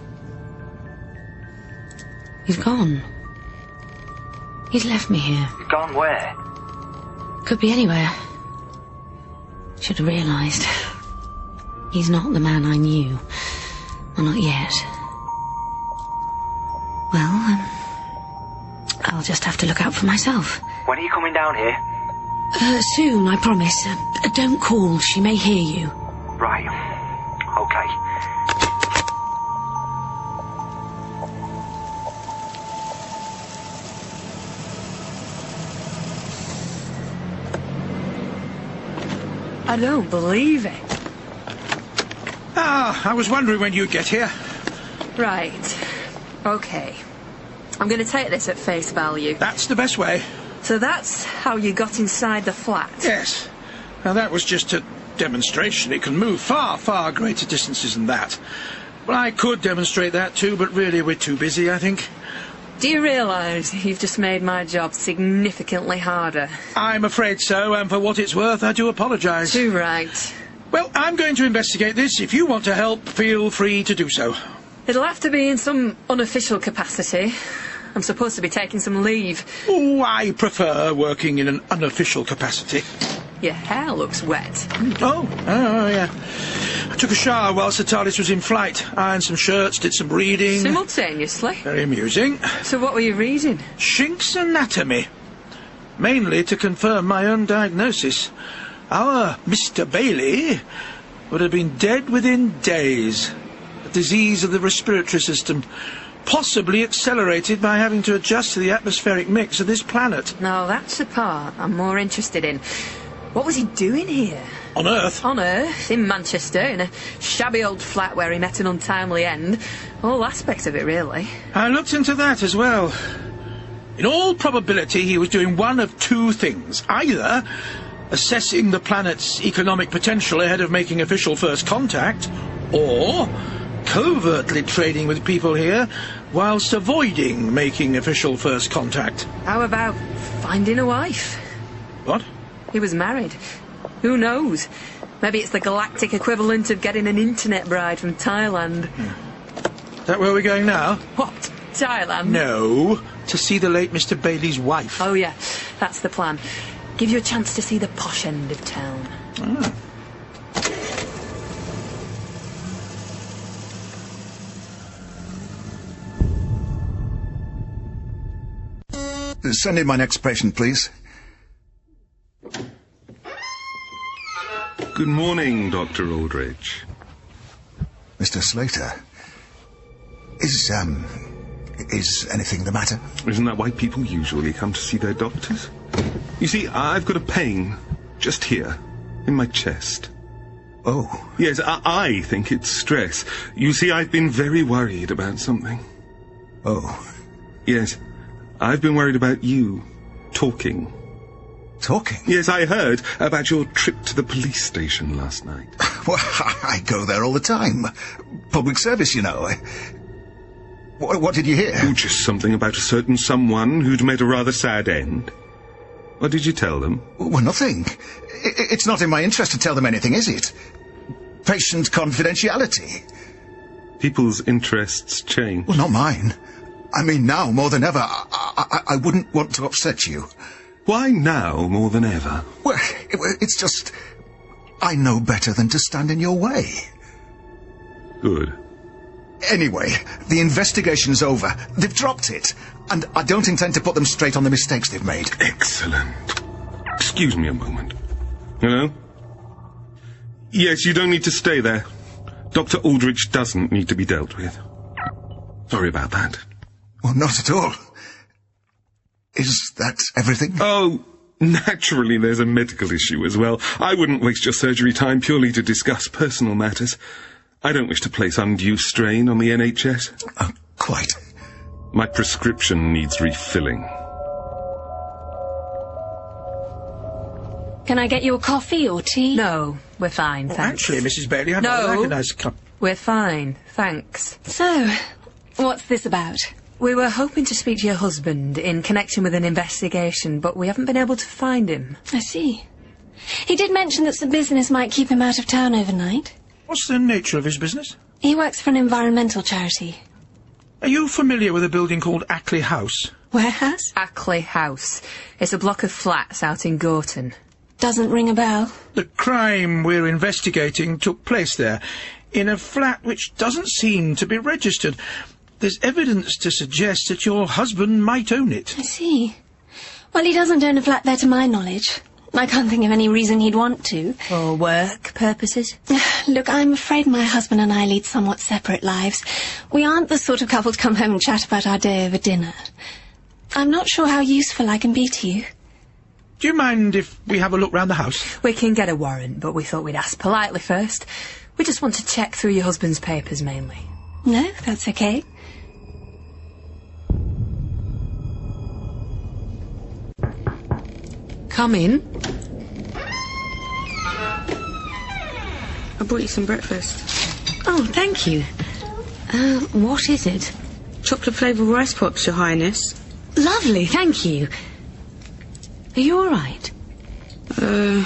Speaker 1: He's gone. He's left me here.
Speaker 9: Gone where?
Speaker 1: Could be anywhere. Should have realised. He's not the man I knew. Well, not yet. Well, I'll just have to look out for myself.
Speaker 9: When are you coming down here?
Speaker 1: Soon, I promise. Don't call. She may hear you.
Speaker 9: Right. Okay.
Speaker 10: I don't believe it.
Speaker 2: I was wondering when you'd get here.
Speaker 10: Right. Okay. I'm going to take this at face value.
Speaker 2: That's the best way.
Speaker 10: So that's how you got inside the flat?
Speaker 2: Yes. Now, that was just a demonstration. It can move far, far greater distances than that. Well, I could demonstrate that too, but really we're too busy, I think.
Speaker 10: Do you realise you've just made my job significantly harder?
Speaker 2: I'm afraid so, and for what it's worth, I do apologise.
Speaker 10: Too right.
Speaker 2: Well, I'm going to investigate this. If you want to help, feel free to do so.
Speaker 10: It'll have to be in some unofficial capacity. I'm supposed to be taking some leave.
Speaker 2: Oh, I prefer working in an unofficial capacity.
Speaker 10: Your hair looks wet.
Speaker 2: Oh, yeah. I took a shower whilst the TARDIS was in flight. Ironed some shirts, did some reading.
Speaker 10: Simultaneously?
Speaker 2: Very amusing.
Speaker 10: So what were you reading?
Speaker 2: Shink's Anatomy. Mainly to confirm my own diagnosis. Our Mr. Bailey would have been dead within days. A disease of the respiratory system, possibly accelerated by having to adjust to the atmospheric mix of this planet.
Speaker 10: No, that's the part I'm more interested in. What was he doing here?
Speaker 2: On Earth?
Speaker 10: On Earth, in Manchester, in a shabby old flat where he met an untimely end. All aspects of it, really.
Speaker 2: I looked into that as well. In all probability, he was doing one of two things. Either assessing the planet's economic potential ahead of making official first contact, or covertly trading with people here whilst avoiding making official first contact.
Speaker 10: How about finding a wife?
Speaker 2: What?
Speaker 10: He was married. Who knows? Maybe it's the galactic equivalent of getting an internet bride from Thailand.
Speaker 2: Is that where we're going now?
Speaker 10: What? Thailand?
Speaker 2: No, to see the late Mr. Bailey's wife.
Speaker 10: Oh, yeah, that's the plan. Give you a chance to see the posh end of town.
Speaker 2: Ah.
Speaker 7: Send in my next patient, please.
Speaker 12: Good morning, Dr. Aldrich.
Speaker 7: Mr. Slater. Is anything the matter?
Speaker 12: Isn't that why people usually come to see their doctors? You see, I've got a pain just here, in my chest.
Speaker 7: Oh.
Speaker 12: Yes, I think it's stress. You see, I've been very worried about something.
Speaker 7: Oh.
Speaker 12: Yes, I've been worried about you talking.
Speaker 7: Talking?
Speaker 12: Yes, I heard about your trip to the police station last night.
Speaker 7: Well, I go there all the time. Public service, you know. What did you hear?
Speaker 12: Oh, just something about a certain someone who'd met a rather sad end. What did you tell them?
Speaker 7: Well, nothing. It's not in my interest to tell them anything, is it? Patient confidentiality.
Speaker 12: People's interests change.
Speaker 7: Well, not mine. I mean, now more than ever, I wouldn't want to upset you.
Speaker 12: Why now more than ever?
Speaker 7: Well, it's just... I know better than to stand in your way.
Speaker 12: Good.
Speaker 7: Anyway, the investigation's over. They've dropped it. And I don't intend to put them straight on the mistakes they've made.
Speaker 12: Excellent. Excuse me a moment. Hello? Yes, you don't need to stay there. Dr. Aldrich doesn't need to be dealt with. Sorry about that.
Speaker 7: Well, not at all. Is that everything?
Speaker 12: Oh, naturally there's a medical issue as well. I wouldn't waste your surgery time purely to discuss personal matters. I don't wish to place undue strain on the NHS.
Speaker 7: Quite.
Speaker 12: My prescription needs refilling.
Speaker 1: Can I get you a coffee or tea?
Speaker 10: No, we're fine, thanks.
Speaker 2: Actually, Mrs. Bailey, I don't recognise the cup.
Speaker 10: We're fine, thanks.
Speaker 1: So, what's this about?
Speaker 10: We were hoping to speak to your husband in connection with an investigation, but we haven't been able to find him.
Speaker 1: I see. He did mention that some business might keep him out of town overnight.
Speaker 2: What's the nature of his business?
Speaker 1: He works for an environmental charity.
Speaker 2: Are you familiar with a building called Ackley House?
Speaker 1: Warehouse?
Speaker 10: Ackley House. It's a block of flats out in Gorton.
Speaker 1: Doesn't ring a bell.
Speaker 2: The crime we're investigating took place there. in a flat which doesn't seem to be registered. There's evidence to suggest that your husband might own it.
Speaker 13: I see. Well, he doesn't own a flat there to my knowledge. I can't think of any reason he'd want to.
Speaker 10: For work purposes?
Speaker 13: Look, I'm afraid my husband and I lead somewhat separate lives. We aren't the sort of couple to come home and chat about our day over dinner. I'm not sure how useful I can be to you.
Speaker 2: Do you mind if we have a look round the house?
Speaker 10: We can get a warrant, but we thought we'd ask politely first. We just want to check through your husband's papers, mainly.
Speaker 13: No, that's okay.
Speaker 1: Come in.
Speaker 3: I brought you some breakfast.
Speaker 1: Oh, thank you. What is it?
Speaker 3: Chocolate flavoured rice pops, Your Highness.
Speaker 1: Lovely, thank you. Are you all right?
Speaker 3: Dunno.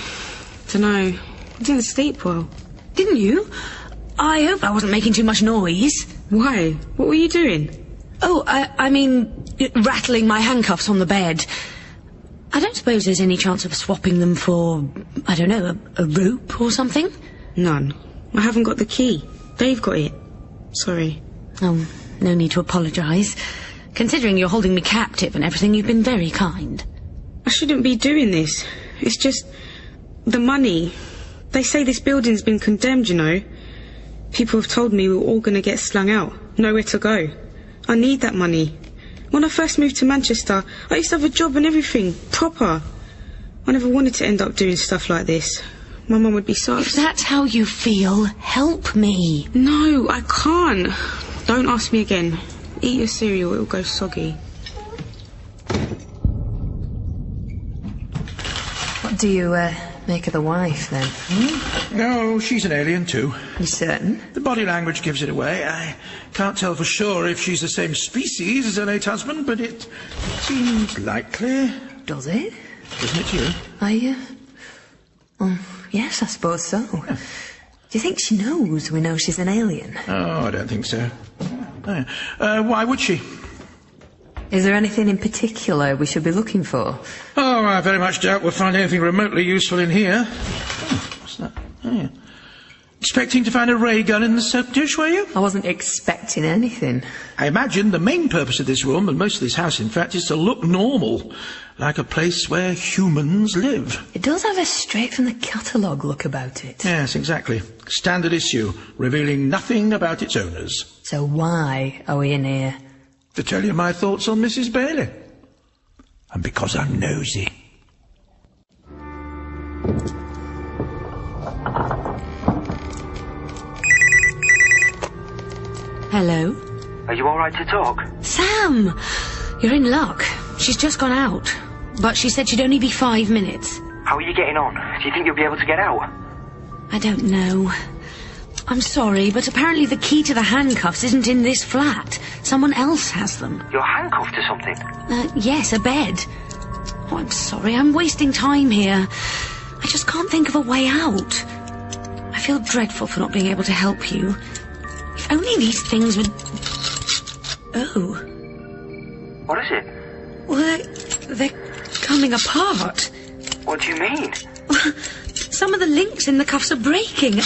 Speaker 3: I didn't sleep well.
Speaker 1: Didn't you? I hope I wasn't making too much noise.
Speaker 3: Why? What were you doing?
Speaker 1: Oh, I mean, rattling my handcuffs on the bed. I don't suppose there's any chance of swapping them for, I don't know, a rope or something?
Speaker 3: None. I haven't got the key. Dave got it. Sorry.
Speaker 1: Oh, no need to apologise. Considering you're holding me captive and everything, you've been very kind.
Speaker 3: I shouldn't be doing this. It's just... the money. They say this building's been condemned, you know. People have told me we're all going to get slung out. Nowhere to go. I need that money. When I first moved to Manchester, I used to have a job and everything. Proper. I never wanted to end up doing stuff like this. My mum would be so
Speaker 1: If that's how you feel, help me.
Speaker 3: No, I can't. Don't ask me again. Eat your cereal, it'll go soggy.
Speaker 10: What do you, make of the wife, then?
Speaker 2: No, she's an alien too.
Speaker 10: You certain?
Speaker 2: The body language gives it away. I can't tell for sure if she's the same species as her late husband, but it seems likely.
Speaker 10: Does it?
Speaker 2: Doesn't it to you?
Speaker 10: Yes, I suppose so. Yeah. Do you think she knows we know she's an alien?
Speaker 2: Oh, I don't think so. Why would she?
Speaker 10: Is there anything in particular we should be looking for?
Speaker 2: Oh, I very much doubt we'll find anything remotely useful in here. Oh, what's that? Oh, yeah. Expecting to find a ray gun in the soap dish, were you?
Speaker 10: I wasn't expecting anything.
Speaker 2: I imagine the main purpose of this room, and most of this house, in fact, is to look normal. Like a place where humans live.
Speaker 10: It does have a straight-from-the-catalogue look about it.
Speaker 2: Yes, exactly. Standard issue, revealing nothing about its owners.
Speaker 10: So why are we in here?
Speaker 2: To tell you my thoughts on Mrs. Bailey. And because I'm nosy.
Speaker 1: Hello?
Speaker 9: Are you all right to talk?
Speaker 1: Sam! You're in luck. She's just gone out. But she said she'd only be 5 minutes.
Speaker 9: How are you getting on? Do you think you'll be able to get out?
Speaker 1: I don't know. I'm sorry, but apparently the key to the handcuffs isn't in this flat. Someone else has them.
Speaker 9: You're handcuffed to something?
Speaker 1: Yes, a bed. Oh, I'm sorry, I'm wasting time here. I just can't think of a way out. I feel dreadful for not being able to help you. If only these things would... Oh.
Speaker 9: What is it?
Speaker 1: Well, they're coming apart.
Speaker 9: What do you mean?
Speaker 1: Some of the links in the cuffs are breaking.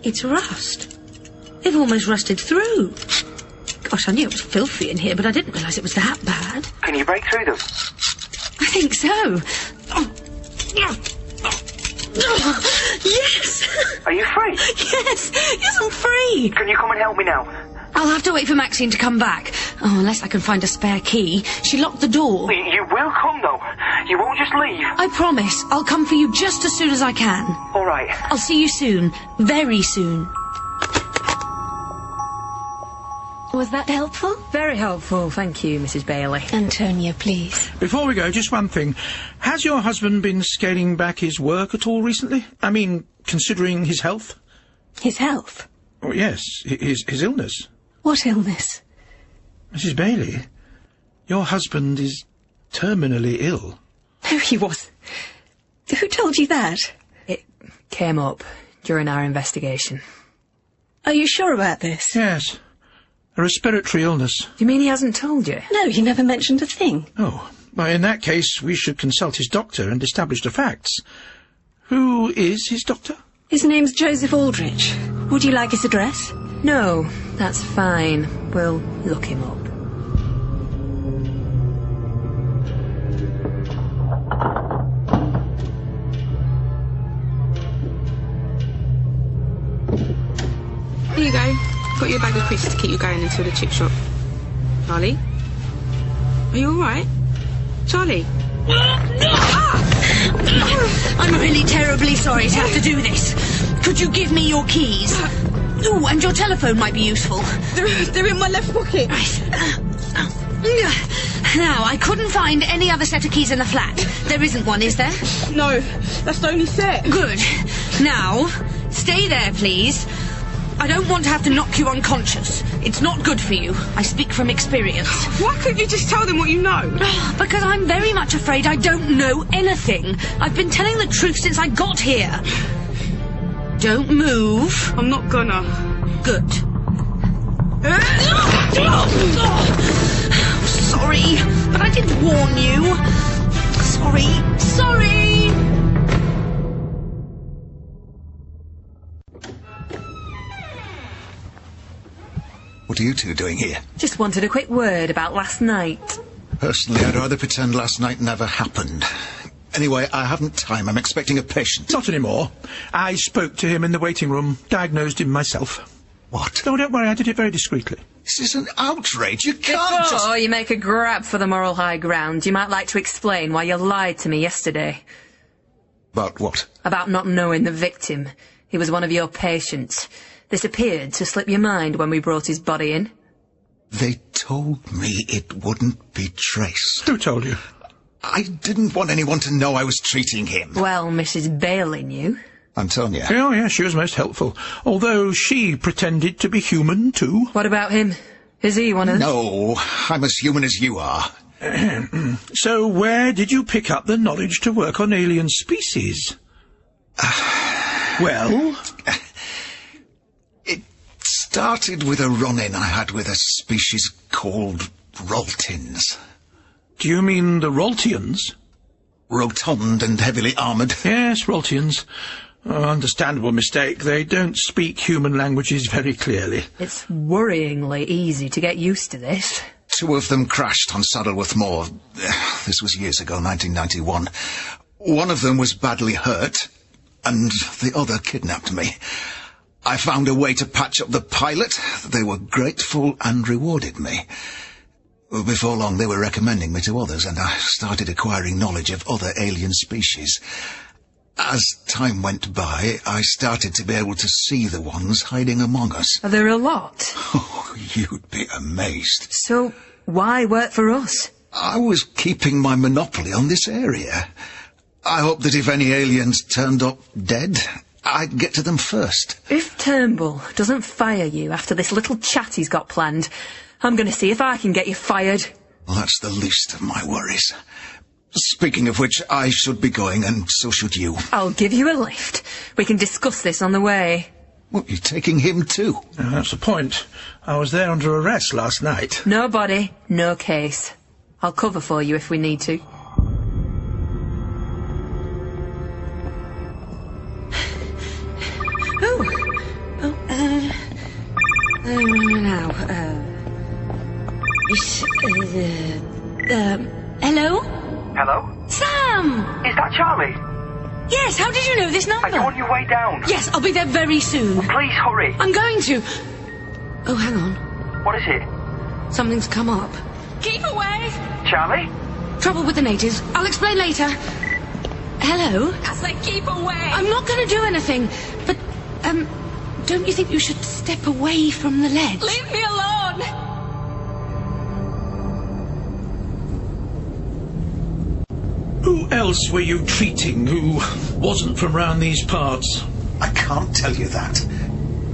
Speaker 1: It's rust. They've almost rusted through. Gosh, I knew it was filthy in here, but I didn't realise it was that bad.
Speaker 9: Can you break through them?
Speaker 1: I think so. Yes!
Speaker 9: Are you free?
Speaker 1: Yes, I'm free.
Speaker 9: Can you come and help me now?
Speaker 1: I'll have to wait for Maxine to come back. Oh, unless I can find a spare key. She locked the door.
Speaker 9: You will come, though. You won't just leave.
Speaker 1: I promise. I'll come for you just as soon as I can.
Speaker 9: All right.
Speaker 1: I'll see you soon. Very soon.
Speaker 13: Was that helpful?
Speaker 10: Very helpful, thank you, Mrs. Bailey.
Speaker 13: Antonia, please.
Speaker 2: Before we go, just one thing. Has your husband been scaling back his work at all recently? I mean, considering his health?
Speaker 13: His health?
Speaker 2: Oh, yes, his illness.
Speaker 13: What illness?
Speaker 2: Mrs. Bailey, your husband is terminally ill.
Speaker 13: No, he wasn't. Who told you that?
Speaker 10: It came up during our investigation.
Speaker 13: Are you sure about this?
Speaker 2: Yes. A respiratory illness.
Speaker 10: Do you mean he hasn't told you?
Speaker 13: No, he never mentioned a thing.
Speaker 2: Oh, well, in that case, we should consult his doctor and establish the facts. Who is his doctor?
Speaker 13: His name's Joseph Aldrich. Would you like his address?
Speaker 10: No, that's fine. We'll look him up.
Speaker 3: Here you go. Got you a bag of crisps to keep you going until the chip shop. Charlie? Are you alright? Charlie?
Speaker 1: I'm really terribly sorry to have to do this. Could you give me your keys? Ooh, and your telephone might be useful.
Speaker 3: They're in my left pocket.
Speaker 1: Now, I couldn't find any other set of keys in the flat. There isn't one, is there?
Speaker 3: No, that's the only set.
Speaker 1: Good. Now, stay there, please. I don't want to have to knock you unconscious. It's not good for you. I speak from experience.
Speaker 3: Why couldn't you just tell them what you know?
Speaker 1: Because I'm very much afraid I don't know anything. I've been telling the truth since I got here. Don't move.
Speaker 3: I'm not gonna.
Speaker 1: Good. Sorry, but I did warn you. Sorry.
Speaker 7: What are you two doing here?
Speaker 10: Just wanted a quick word about last night.
Speaker 7: Personally, I'd rather pretend last night never happened. Anyway, I haven't time. I'm expecting a patient.
Speaker 2: Not anymore. I spoke to him in the waiting room, diagnosed him myself.
Speaker 7: What?
Speaker 2: No, don't worry, I did it very discreetly.
Speaker 7: This is an outrage. You can't
Speaker 10: Before you make a grab for the moral high ground, you might like to explain why you lied to me yesterday.
Speaker 7: About what?
Speaker 10: About not knowing the victim. He was one of your patients. This appeared to slip your mind when we brought his body in.
Speaker 7: They told me it wouldn't be traced.
Speaker 2: Who told you?
Speaker 7: I didn't want anyone to know I was treating him.
Speaker 10: Well, Mrs. Bailey knew.
Speaker 7: Antonia?
Speaker 2: Oh, yeah, she was most helpful. Although she pretended to be human, too.
Speaker 10: What about him? Is he one of them?
Speaker 7: No, I'm as human as you are.
Speaker 2: So where did you pick up the knowledge to work on alien species? Well?
Speaker 7: It started with a run-in I had with a species called Roltins.
Speaker 2: Do you mean the Roltians?
Speaker 7: Rotund and heavily armoured.
Speaker 2: Yes, Roltians. Oh, understandable mistake. They don't speak human languages very clearly.
Speaker 10: It's worryingly easy to get used to this.
Speaker 7: 2 of them crashed on Saddleworth Moor. This was years ago, 1991. One of them was badly hurt, and the other kidnapped me. I found a way to patch up the pilot. They were grateful and rewarded me. Before long, they were recommending me to others, and I started acquiring knowledge of other alien species. As time went by, I started to be able to see the ones hiding among us.
Speaker 10: Are there a lot?
Speaker 7: Oh, you'd be amazed.
Speaker 10: So, why work for us?
Speaker 7: I was keeping my monopoly on this area. I hoped that if any aliens turned up dead, I'd get to them first.
Speaker 10: If Turnbull doesn't fire you after this little chat he's got planned, I'm going to see if I can get you fired.
Speaker 7: Well, that's the least of my worries. Speaking of which, I should be going, and so should you.
Speaker 10: I'll give you a lift. We can discuss this on the way.
Speaker 7: What, you're taking him too?
Speaker 2: That's the point. I was there under arrest last night.
Speaker 10: No body, no case. I'll cover for you if we need to.
Speaker 1: Hello?
Speaker 6: Hello?
Speaker 1: Sam!
Speaker 6: Is that Charlie?
Speaker 1: Yes, how did you know this number?
Speaker 6: Are you on your way down?
Speaker 1: Yes, I'll be there very soon.
Speaker 6: Well, please hurry.
Speaker 1: I'm going to. Oh, hang on.
Speaker 6: What is it?
Speaker 1: Something's come up.
Speaker 13: Keep away!
Speaker 6: Charlie?
Speaker 1: Trouble with the natives. I'll explain later. Hello?
Speaker 13: I said keep away!
Speaker 1: I'm not going to do anything. But, don't you think you should step away from the ledge?
Speaker 13: Leave me alone!
Speaker 2: Who else were you treating who wasn't from round these parts?
Speaker 7: I can't tell you that.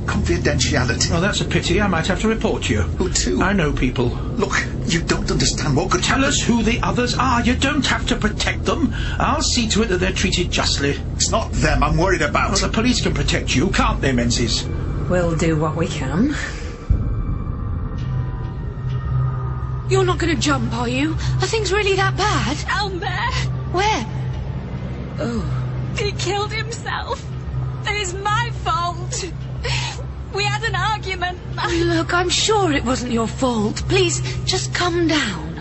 Speaker 7: Confidentiality.
Speaker 2: Oh, that's a pity. I might have to report you.
Speaker 7: Who to?
Speaker 2: I know people.
Speaker 7: Look, you don't understand what could
Speaker 2: Tell
Speaker 7: happen.
Speaker 2: us who the others are. You don't have to protect them. I'll see to it that they're treated justly.
Speaker 7: It's not them I'm worried about.
Speaker 2: Well, the police can protect you, can't they, Menzies?
Speaker 10: We'll do what we can.
Speaker 1: You're not going to jump, are you? Are things really that bad?
Speaker 13: Down there!
Speaker 1: Where? Oh.
Speaker 13: He killed himself.
Speaker 14: It's my fault. We had an argument.
Speaker 1: Look, I'm sure it wasn't your fault. Please, just calm down.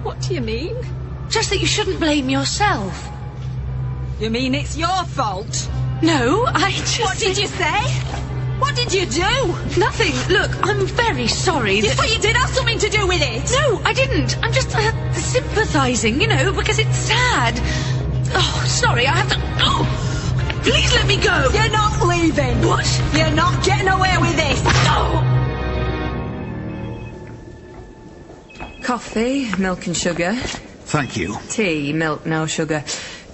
Speaker 14: What do you mean?
Speaker 1: Just that you shouldn't blame yourself.
Speaker 14: You mean it's your fault?
Speaker 1: No, I just...
Speaker 14: What did you say? What did you do?
Speaker 1: Nothing. Look, I'm very sorry.
Speaker 14: So you did have something to do with it?
Speaker 1: No, I didn't. I'm just sympathising, because it's sad. Oh, sorry, I have to... Oh! Please let me go!
Speaker 14: You're not leaving!
Speaker 1: What?
Speaker 14: You're not getting away with this!
Speaker 1: Oh!
Speaker 10: Coffee, milk and sugar.
Speaker 7: Thank you.
Speaker 10: Tea, milk, no sugar.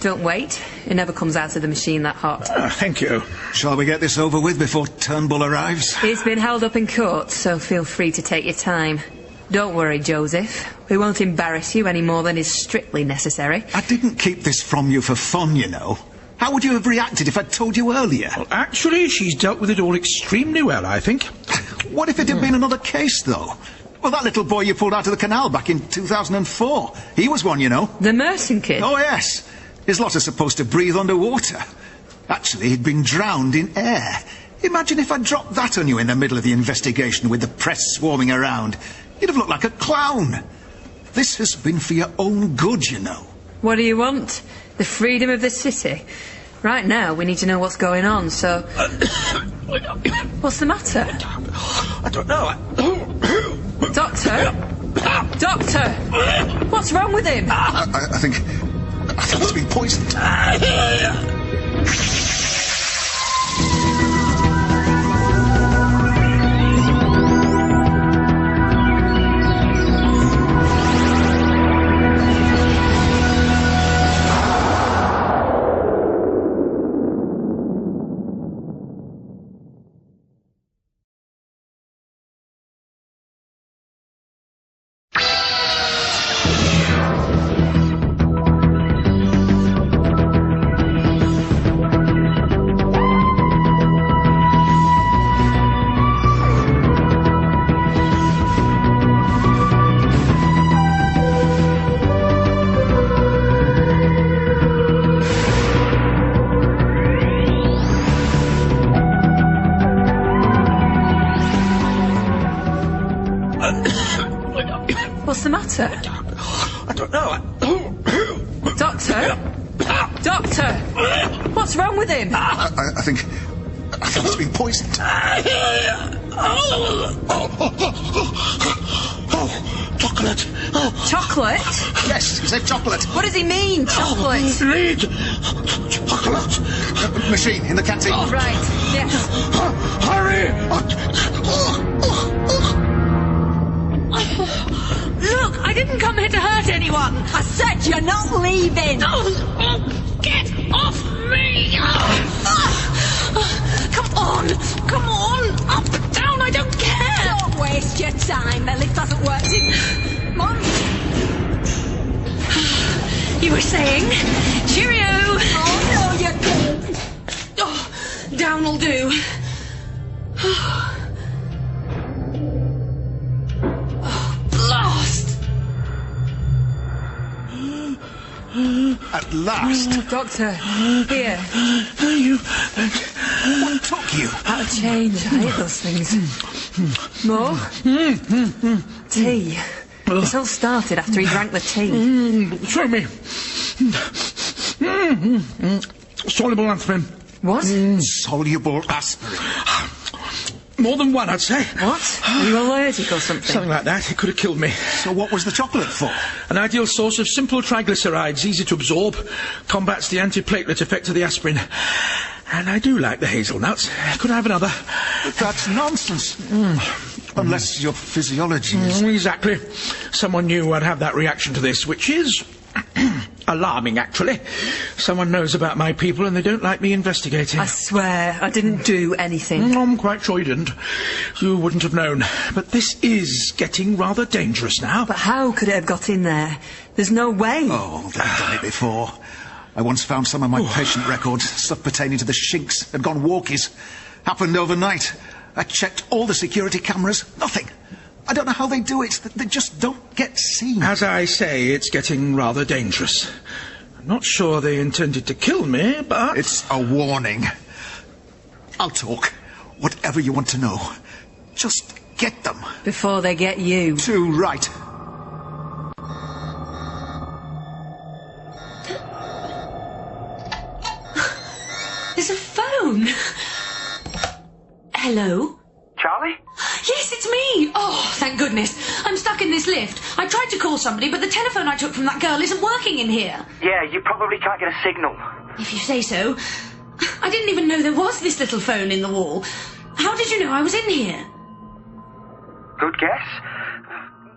Speaker 10: Don't wait. It never comes out of the machine that hot.
Speaker 2: Thank you.
Speaker 7: Shall we get this over with before Turnbull arrives?
Speaker 10: It's been held up in court, so feel free to take your time. Don't worry, Joseph. We won't embarrass you any more than is strictly necessary.
Speaker 7: I didn't keep this from you for fun, How would you have reacted if I'd told you earlier?
Speaker 2: Well, actually, she's dealt with it all extremely well, I think.
Speaker 7: What if it had been another case, though? Well, that little boy you pulled out of the canal back in 2004. He was one,
Speaker 10: The Merson kid?
Speaker 7: Oh, yes. His lot are supposed to breathe underwater. Actually, he'd been drowned in air. Imagine if I'd dropped that on you in the middle of the investigation with the press swarming around. You'd have looked like a clown. This has been for your own good,
Speaker 10: What do you want? The freedom of the city? Right now, we need to know what's going on, so... What's the matter?
Speaker 2: I don't know.
Speaker 10: Doctor? Doctor! What's wrong with him?
Speaker 7: I think he's been poisoned.
Speaker 10: What's the matter?
Speaker 2: I don't know.
Speaker 10: Doctor? Doctor! What's wrong with him?
Speaker 7: I think he's been poisoned.
Speaker 2: Chocolate.
Speaker 10: Chocolate?
Speaker 7: Yes, he said chocolate.
Speaker 10: What does he mean, chocolate?
Speaker 2: Read. Chocolate.
Speaker 7: Machine in the canteen.
Speaker 10: Oh, right, yes.
Speaker 2: Hurry!
Speaker 1: Look, I didn't come here to hurt anyone.
Speaker 14: I said you're not leaving.
Speaker 1: Get off me! Come on, come on, up, down, I don't care.
Speaker 14: Don't waste your time. The lift hasn't worked in months.
Speaker 1: You were saying? Cheerio!
Speaker 14: Oh, no, you couldn't.
Speaker 1: Oh, down will do. Blast!
Speaker 7: At last.
Speaker 10: Doctor, here.
Speaker 7: What took you?
Speaker 10: Out of change. I hate those things. More? Tea. This all started after he drank the tea.
Speaker 2: Show me. Soluble aspirin.
Speaker 10: What?
Speaker 7: Soluble aspirin.
Speaker 2: More than one, I'd say.
Speaker 10: What? Are you allergic or something?
Speaker 2: Something like that. It could have killed me.
Speaker 7: So what was the chocolate for?
Speaker 2: An ideal source of simple triglycerides, easy to absorb, combats the antiplatelet effect of the aspirin. And I do like the hazelnuts. Could I have another?
Speaker 7: That's nonsense. Unless your physiology is...
Speaker 2: Exactly. Someone knew I'd have that reaction to this, which is... alarming, actually. Someone knows about my people and they don't like me investigating.
Speaker 10: I swear, I didn't do anything.
Speaker 2: I'm quite sure you didn't. You wouldn't have known. But this is getting rather dangerous now.
Speaker 10: But how could it have got in there? There's no way.
Speaker 7: Oh, they've done it before. I once found some of my patient records, stuff pertaining to the Shinks, had gone walkies. Happened overnight. I checked all the security cameras. Nothing. I don't know how they do it. They just don't get seen.
Speaker 2: As I say, it's getting rather dangerous. I'm not sure they intended to kill me, but...
Speaker 7: It's a warning. I'll talk. Whatever you want to know. Just get them.
Speaker 10: Before they get you.
Speaker 7: Too right.
Speaker 1: There's a phone. Hello?
Speaker 9: Charlie?
Speaker 1: Yes, it's me! Oh, thank goodness. I'm stuck in this lift. I tried to call somebody, but the telephone I took from that girl isn't working in here.
Speaker 9: Yeah, you probably can't get a signal.
Speaker 1: If you say so. I didn't even know there was this little phone in the wall. How did you know I was in here?
Speaker 9: Good guess.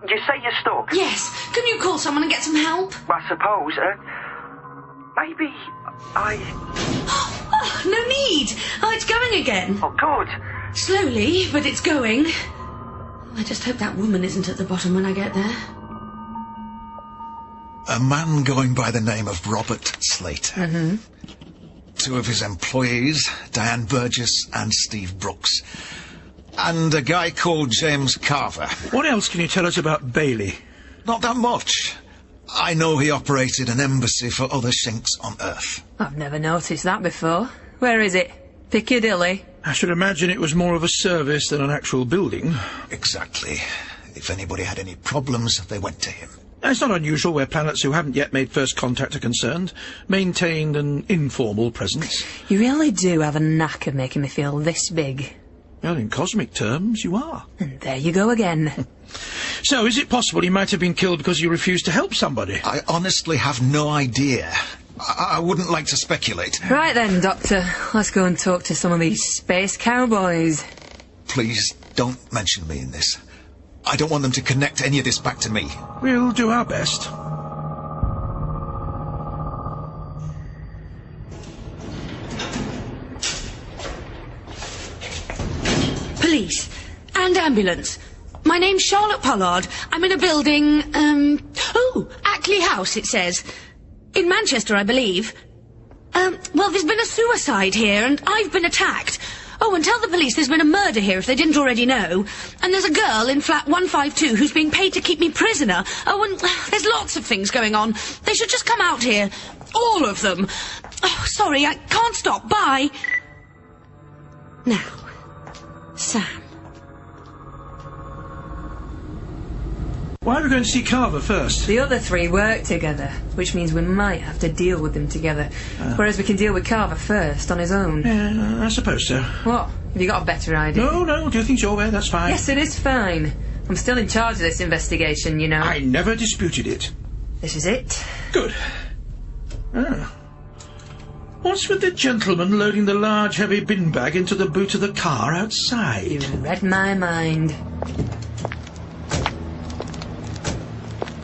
Speaker 9: You say you're stuck?
Speaker 1: Yes. Can you call someone and get some help?
Speaker 9: I suppose. Maybe I...
Speaker 1: Oh, no need. Oh, it's going again.
Speaker 9: Oh, good.
Speaker 1: Slowly, but it's going. I just hope that woman isn't at the bottom when I get there.
Speaker 7: A man going by the name of Robert Slater.
Speaker 10: Mm-hmm.
Speaker 7: 2 of his employees, Diane Burgess and Steve Brooks. And a guy called James Carver.
Speaker 2: What else can you tell us about Bailey?
Speaker 7: Not that much. I know he operated an embassy for other shinks on Earth.
Speaker 10: I've never noticed that before. Where is it? Piccadilly?
Speaker 2: I should imagine it was more of a service than an actual building.
Speaker 7: Exactly. If anybody had any problems, they went to him.
Speaker 2: It's not unusual where planets who haven't yet made first contact are concerned. Maintained an informal presence.
Speaker 10: You really do have a knack of making me feel this big.
Speaker 2: Well, in cosmic terms, you are.
Speaker 10: And there you go again.
Speaker 2: So, is it possible he might have been killed because you refused to help somebody?
Speaker 7: I honestly have no idea. I wouldn't like to speculate.
Speaker 10: Right then, Doctor. Let's go and talk to some of these space cowboys.
Speaker 7: Please don't mention me in this. I don't want them to connect any of this back to me.
Speaker 2: We'll do our best.
Speaker 1: Police and ambulance. My name's Charlotte Pollard. I'm in a building, Ackley House, it says. In Manchester, I believe. Well, there's been a suicide here, and I've been attacked. Oh, and tell the police there's been a murder here, if they didn't already know. And there's a girl in flat 152 who's being paid to keep me prisoner. Oh, and there's lots of things going on. They should just come out here. All of them. Oh, sorry, I can't stop. Bye. Now, Sam.
Speaker 2: Why are we going to see Carver first?
Speaker 10: The other 3 work together, which means we might have to deal with them together. Whereas we can deal with Carver first, on his own.
Speaker 2: Yeah, I suppose so.
Speaker 10: What? Have you got a better idea?
Speaker 2: No, do things your way, that's fine.
Speaker 10: Yes, it is fine. I'm still in charge of this investigation, you know.
Speaker 2: I never disputed it.
Speaker 10: This is it.
Speaker 2: Good. What's with the gentleman loading the large, heavy bin bag into the boot of the car outside?
Speaker 10: You read my mind.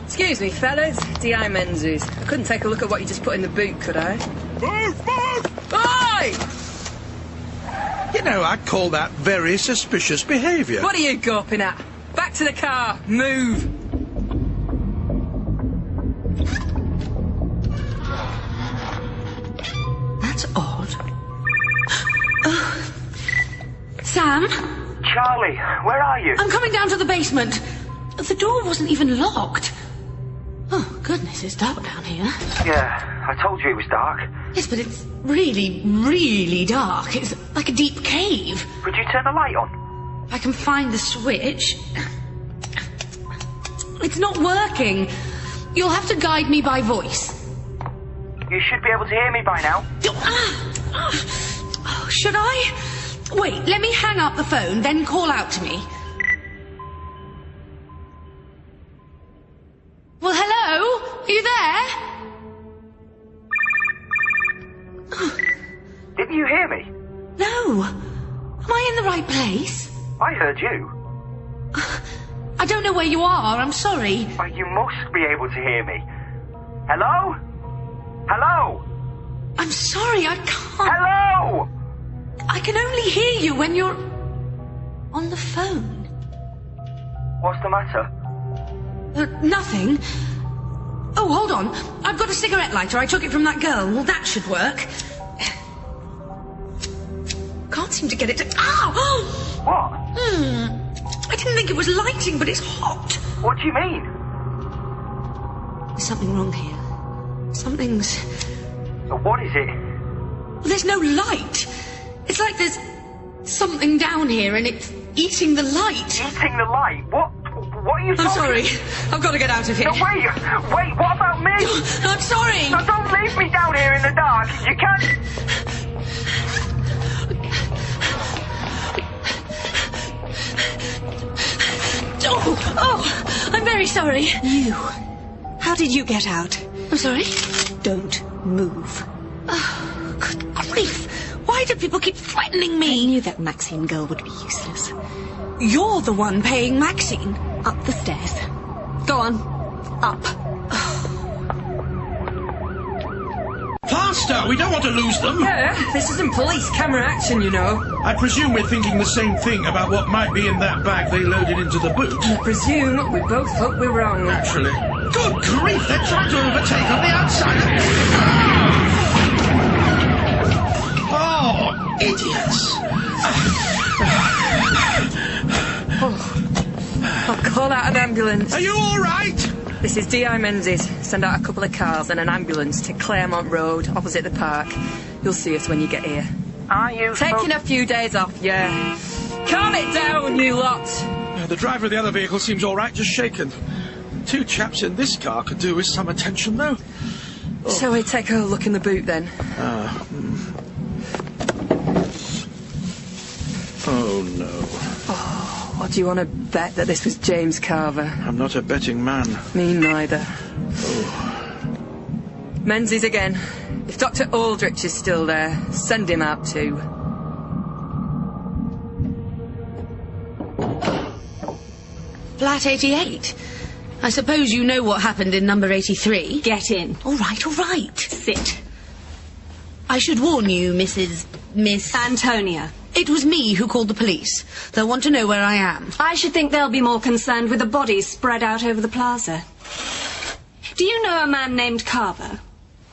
Speaker 10: Excuse me, fellas. D.I. Menzies. I couldn't take a look at what you just put in the boot, could I? Move! Oi!
Speaker 2: You know, I'd call that very suspicious behaviour.
Speaker 10: What are you gawping at? Back to the car. Move!
Speaker 1: That's odd. Sam?
Speaker 9: Charlie, where are you?
Speaker 1: I'm coming down to the basement. The door wasn't even locked. Oh, goodness, it's dark down here.
Speaker 9: Yeah, I told you it was dark.
Speaker 1: Yes, but it's really, really dark. It's like a deep cave.
Speaker 9: Could you turn the light on?
Speaker 1: If I can find the switch. It's not working. You'll have to guide me by voice.
Speaker 9: You should be able to hear me by now.
Speaker 1: Oh, should I? Wait, let me hang up the phone, then call out to me. Well, hello? Are you there?
Speaker 9: Didn't you hear me?
Speaker 1: No. Am I in the right place?
Speaker 9: I heard you.
Speaker 1: I don't know where you are, I'm sorry.
Speaker 9: But you must be able to hear me. Hello? Hello?
Speaker 1: I'm sorry, I can't.
Speaker 9: Hello?
Speaker 1: I can only hear you when you're on the phone.
Speaker 9: What's the matter?
Speaker 1: Nothing. Oh, hold on. I've got a cigarette lighter. I took it from that girl. Well, that should work. Can't seem to get it to... Ow!
Speaker 9: What?
Speaker 1: I didn't think it was lighting, but it's hot.
Speaker 9: What do you mean?
Speaker 1: There's something wrong here. Something's...
Speaker 9: What is it?
Speaker 1: Well, there's no light. It's like there's something down here and it's eating the light.
Speaker 9: Eating the light? What are you talking...
Speaker 1: I'm sorry. I've got to get out of here.
Speaker 9: No, wait, what about me?
Speaker 1: I'm sorry.
Speaker 9: No, don't leave me down here in the dark. You can't...
Speaker 1: Oh, I'm very sorry.
Speaker 10: You. How did you get out?
Speaker 1: I'm sorry?
Speaker 10: Don't move.
Speaker 1: Oh, good grief. Why do people keep threatening me?
Speaker 10: I knew that Maxine girl would be useless.
Speaker 1: You're the one paying Maxine.
Speaker 10: Up the stairs.
Speaker 1: Go on. Up.
Speaker 2: Faster! We don't want to lose them!
Speaker 10: Yeah, this isn't police camera action, you know.
Speaker 2: I presume we're thinking the same thing about what might be in that bag they loaded into the boot.
Speaker 10: I presume we both hope we're wrong.
Speaker 2: Naturally. Good grief! They're trying to overtake on the outside! Oh, idiots!
Speaker 10: I'll call out an ambulance.
Speaker 2: Are you all right?
Speaker 10: This is D.I. Menzies. Send out a couple of cars and an ambulance to Claremont Road, opposite the park. You'll see us when you get here.
Speaker 9: Are you...
Speaker 10: Taking a few days off, yeah. Calm it down, you lot.
Speaker 2: The driver of the other vehicle seems all right, just shaken. 2 chaps in this car could do with some attention, though.
Speaker 10: Oh. Shall we take a look in the boot, then?
Speaker 2: Oh, no.
Speaker 10: Oh, what do you want to bet that this was James Carver?
Speaker 2: I'm not a betting man.
Speaker 10: Me neither.
Speaker 2: Oh.
Speaker 10: Menzies again. If Dr. Aldrich is still there, send him out too.
Speaker 1: Flat 88. I suppose you know what happened in number 83.
Speaker 10: Get in.
Speaker 1: All right, all right.
Speaker 10: Sit.
Speaker 1: I should warn you, Miss...
Speaker 10: Antonia.
Speaker 1: It was me who called the police. They'll want to know where I am.
Speaker 15: I should think they'll be more concerned with the bodies spread out over the plaza. Do you know a man named Carver?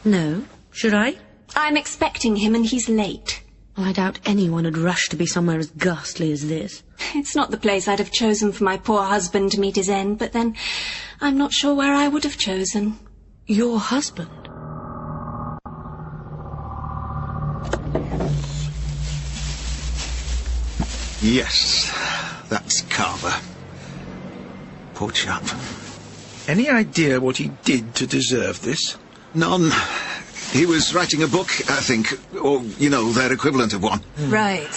Speaker 1: No. Should I?
Speaker 15: I'm expecting him and he's late.
Speaker 1: Well, I doubt anyone would rush to be somewhere as ghastly as this.
Speaker 15: It's not the place I'd have chosen for my poor husband to meet his end, but then I'm not sure where I would have chosen.
Speaker 1: Your husband?
Speaker 7: Yes, that's Carver. Poor chap.
Speaker 2: Any idea what he did to deserve this?
Speaker 7: None. He was writing a book, I think, or, you know, their equivalent of one.
Speaker 10: Right.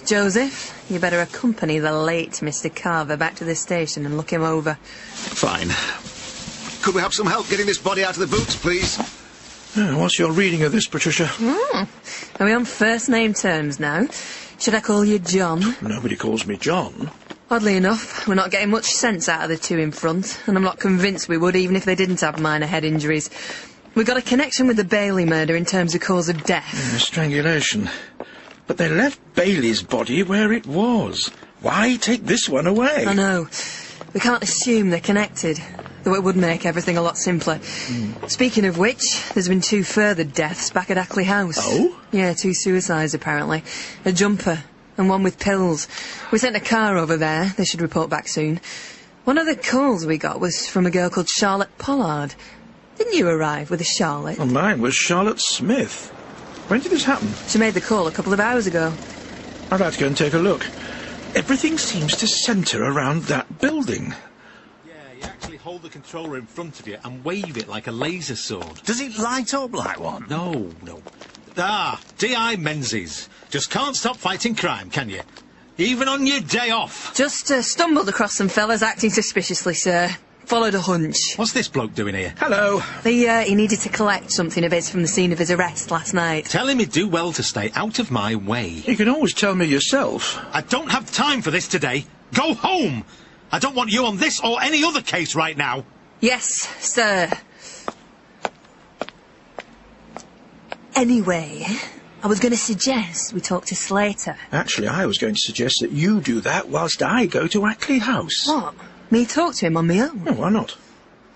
Speaker 10: Joseph, you better accompany the late Mr. Carver back to the station and look him over.
Speaker 7: Fine. Could we have some help getting this body out of the boot, please?
Speaker 2: What's your reading of this, Patricia?
Speaker 10: Are we on first-name terms now? Should I call you John?
Speaker 2: Nobody calls me John.
Speaker 10: Oddly enough, we're not getting much sense out of the two in front, and I'm not convinced we would even if they didn't have minor head injuries. We've got a connection with the Bailey murder in terms of cause of death.
Speaker 2: Strangulation. But they left Bailey's body where it was. Why take this one away?
Speaker 10: I know. We can't assume they're connected, though it would make everything a lot simpler. Speaking of which, there's been 2 further deaths back at Ackley House.
Speaker 2: Oh?
Speaker 10: Yeah, 2 suicides, apparently. A jumper and one with pills. We sent a car over there. They should report back soon. One of the calls we got was from a girl called Charlotte Pollard. Didn't you arrive with a Charlotte?
Speaker 2: Well, mine was Charlotte Smith. When did this happen?
Speaker 10: She made the call a couple of hours ago.
Speaker 2: I'd like to go and take a look. Everything seems to centre around that building.
Speaker 8: Yeah, you actually hold the controller in front of you and wave it like a laser sword.
Speaker 16: Does it light up like one?
Speaker 8: No. Ah, D.I. Menzies. Just can't stop fighting crime, can you? Even on your day off.
Speaker 10: Just stumbled across some fellas acting suspiciously, sir. Followed a hunch.
Speaker 8: What's this bloke doing here?
Speaker 2: Hello.
Speaker 10: He needed to collect something of his from the scene of his arrest last night.
Speaker 8: Tell him he'd do well to stay out of my way.
Speaker 2: You can always tell me yourself.
Speaker 8: I don't have time for this today. Go home! I don't want you on this or any other case right now.
Speaker 10: Yes, sir. Anyway, I was going to suggest we talk to Slater.
Speaker 2: Actually, I was going to suggest that you do that whilst I go to Ackley House.
Speaker 10: What? Me talk to him on my own?
Speaker 2: No, why not?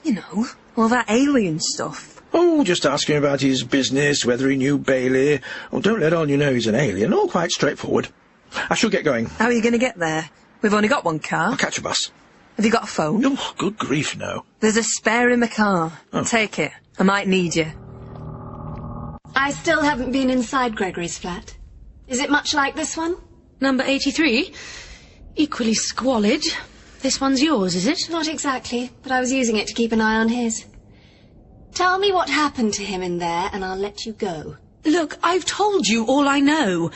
Speaker 10: You know, all that alien stuff.
Speaker 2: Oh, just ask him about his business, whether he knew Bailey. Oh, don't let on you know he's an alien. All quite straightforward. I shall get going.
Speaker 10: How are you going to get there? We've only got one car.
Speaker 2: I'll catch a bus.
Speaker 10: Have you got a phone?
Speaker 2: Oh, good grief, no.
Speaker 10: There's a spare in the car.
Speaker 2: Oh.
Speaker 10: Take it. I might need you.
Speaker 15: I still haven't been inside Gregory's flat. Is it much like this one?
Speaker 1: Number 83? Equally squalid. This one's yours, is it?
Speaker 13: Not exactly, but I was using it to keep an eye on his. Tell me what happened to him in there, and I'll let you go.
Speaker 1: Look, I've told you all I know.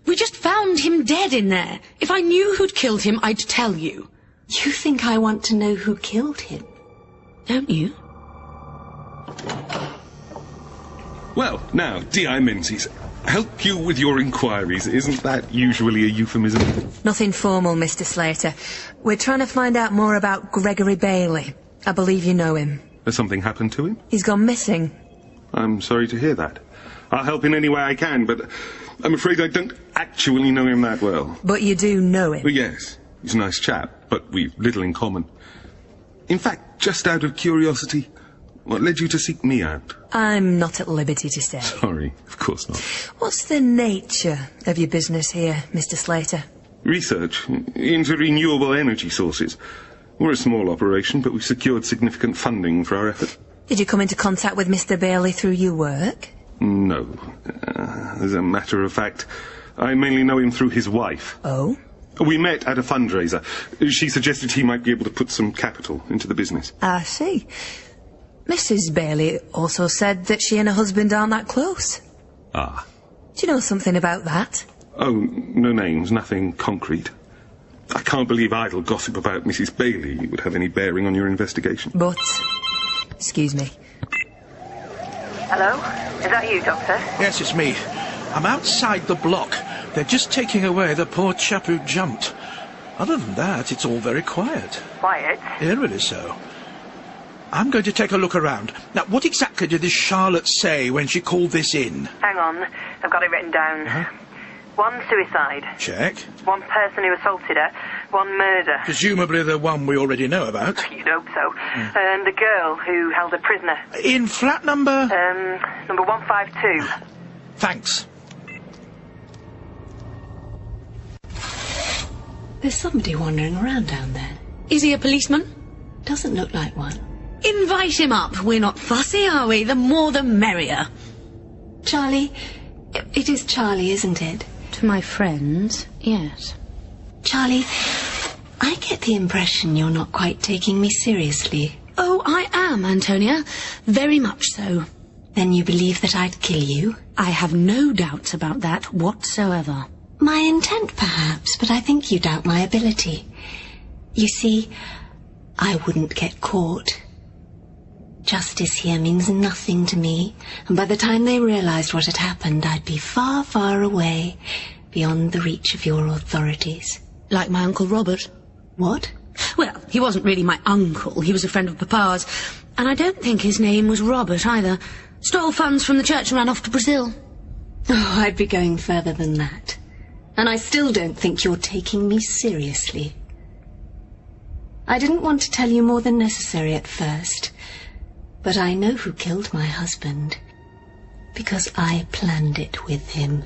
Speaker 1: We just found him dead in there. If I knew who'd killed him, I'd tell you.
Speaker 13: You think I want to know who killed him?
Speaker 1: Don't you?
Speaker 12: Well, now, D.I. Menzies, help you with your inquiries. Isn't that usually a euphemism?
Speaker 10: Nothing formal, Mr. Slater. We're trying to find out more about Gregory Bailey. I believe you know him.
Speaker 12: Has something happened to him?
Speaker 10: He's gone missing.
Speaker 12: I'm sorry to hear that. I'll help in any way I can, but I'm afraid I don't actually know him that well.
Speaker 10: But you do know him?
Speaker 12: Well, yes. He's a nice chap, but we've little in common. In fact, just out of curiosity, what led you to seek me out?
Speaker 10: I'm not at liberty to say.
Speaker 12: Sorry, of course not.
Speaker 10: What's the nature of your business here, Mr. Slater?
Speaker 12: Research into renewable energy sources. We're a small operation, but we've secured significant funding for our effort.
Speaker 10: Did you come into contact with Mr. Bailey through your work?
Speaker 12: No. As a matter of fact, I mainly know him through his wife.
Speaker 10: Oh?
Speaker 12: We met at a fundraiser. She suggested he might be able to put some capital into the business.
Speaker 10: I see. Mrs. Bailey also said that she and her husband aren't that close.
Speaker 12: Ah.
Speaker 10: Do you know something about that?
Speaker 12: Oh, no names, nothing concrete. I can't believe idle gossip about Mrs. Bailey would have any bearing on your investigation.
Speaker 10: But... excuse me.
Speaker 16: Hello? Is that you, Doctor?
Speaker 2: Yes, it's me. I'm outside the block. They're just taking away the poor chap who jumped. Other than that, it's all very quiet.
Speaker 16: Quiet?
Speaker 2: Eerily so. I'm going to take a look around. Now, what exactly did this Charlotte say when she called this in?
Speaker 16: Hang on. I've got it written down.
Speaker 2: Uh-huh.
Speaker 16: 1 suicide.
Speaker 2: Check.
Speaker 16: 1 person who assaulted her. 1 murder.
Speaker 2: Presumably the one we already know about.
Speaker 16: You'd hope so. And the girl who held her prisoner.
Speaker 2: In flat number?
Speaker 16: Number 152.
Speaker 2: Thanks.
Speaker 13: There's somebody wandering around down there.
Speaker 1: Is he a policeman?
Speaker 13: Doesn't look like one.
Speaker 1: Invite him up. We're not fussy, are we? The more the merrier.
Speaker 13: Charlie. It is Charlie, isn't it?
Speaker 1: To my friends, yes.
Speaker 13: Charlie, I get the impression you're not quite taking me seriously.
Speaker 1: Oh, I am, Antonia. Very much so.
Speaker 13: Then you believe that I'd kill you?
Speaker 1: I have no doubts about that whatsoever.
Speaker 13: My intent, perhaps, but I think you doubt my ability. You see, I wouldn't get caught. Justice here means nothing to me, and by the time they realised what had happened, I'd be far, far away, beyond the reach of your authorities.
Speaker 1: Like my Uncle Robert.
Speaker 13: What?
Speaker 1: Well, he wasn't really my uncle. He was a friend of Papa's, and I don't think his name was Robert either. Stole funds from the church and ran off to Brazil.
Speaker 13: Oh, I'd be going further than that. And I still don't think you're taking me seriously. I didn't want to tell you more than necessary at first, but I know who killed my husband, because I planned it with him.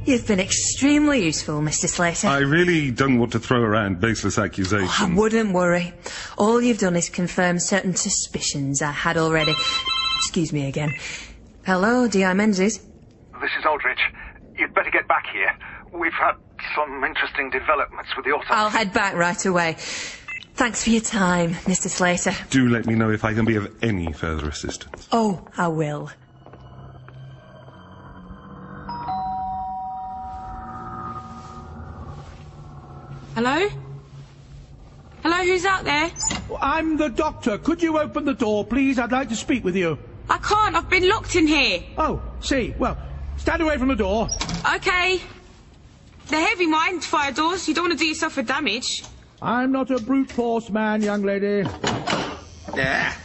Speaker 10: You've been extremely useful, Mr. Slater.
Speaker 12: I really don't want to throw around baseless accusations.
Speaker 10: Oh, I wouldn't worry. All you've done is confirm certain suspicions I had already. Excuse me again. Hello, D.I. Menzies.
Speaker 6: This is Aldrich. You'd better get back here. We've had some interesting developments with the autopsy.
Speaker 10: I'll head back right away. Thanks for your time, Mr. Slater.
Speaker 12: Do let me know if I can be of any further assistance.
Speaker 10: Oh, I will.
Speaker 3: Hello? Hello, who's out there?
Speaker 2: I'm the doctor. Could you open the door, please? I'd like to speak with you.
Speaker 3: I can't, I've been locked in here.
Speaker 2: Oh, see. Well, stand away from the door.
Speaker 3: Okay. They're heavy, mind, fire doors. You don't want to do yourself a damage.
Speaker 2: I'm not a brute force man, young lady. There.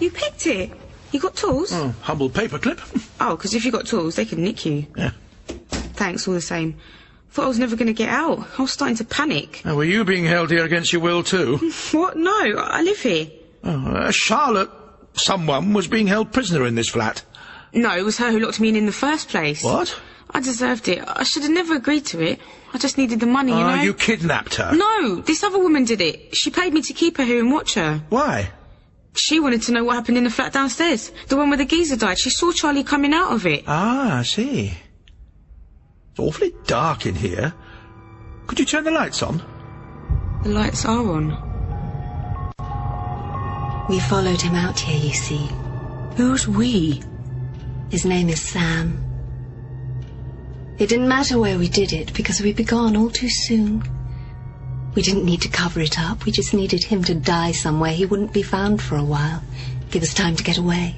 Speaker 3: You picked it. You got tools?
Speaker 2: Oh, humble paperclip.
Speaker 3: Oh, because if you got tools, they could nick you.
Speaker 2: Yeah.
Speaker 3: Thanks, all the same. Thought I was never going to get out. I was starting to panic.
Speaker 2: Oh, were you being held here against your will, too?
Speaker 3: What? No, I live here.
Speaker 2: Oh, Charlotte, someone was being held prisoner in this flat.
Speaker 3: No, it was her who locked me in the first place.
Speaker 2: What?
Speaker 3: I deserved it. I should have never agreed to it. I just needed the money, you know?
Speaker 2: You kidnapped her?
Speaker 3: No, this other woman did it. She paid me to keep her here and watch her.
Speaker 2: Why?
Speaker 3: She wanted to know what happened in the flat downstairs. The one where the geezer died. She saw Charlie coming out of it.
Speaker 2: Ah, I see. It's awfully dark in here. Could you turn the lights on?
Speaker 3: The lights are on.
Speaker 13: We followed him out here, you see.
Speaker 3: Who's we?
Speaker 13: His name is Sam. It didn't matter where we did it, because we'd be gone all too soon. We didn't need to cover it up. We just needed him to die somewhere he wouldn't be found for a while. Give us time to get away.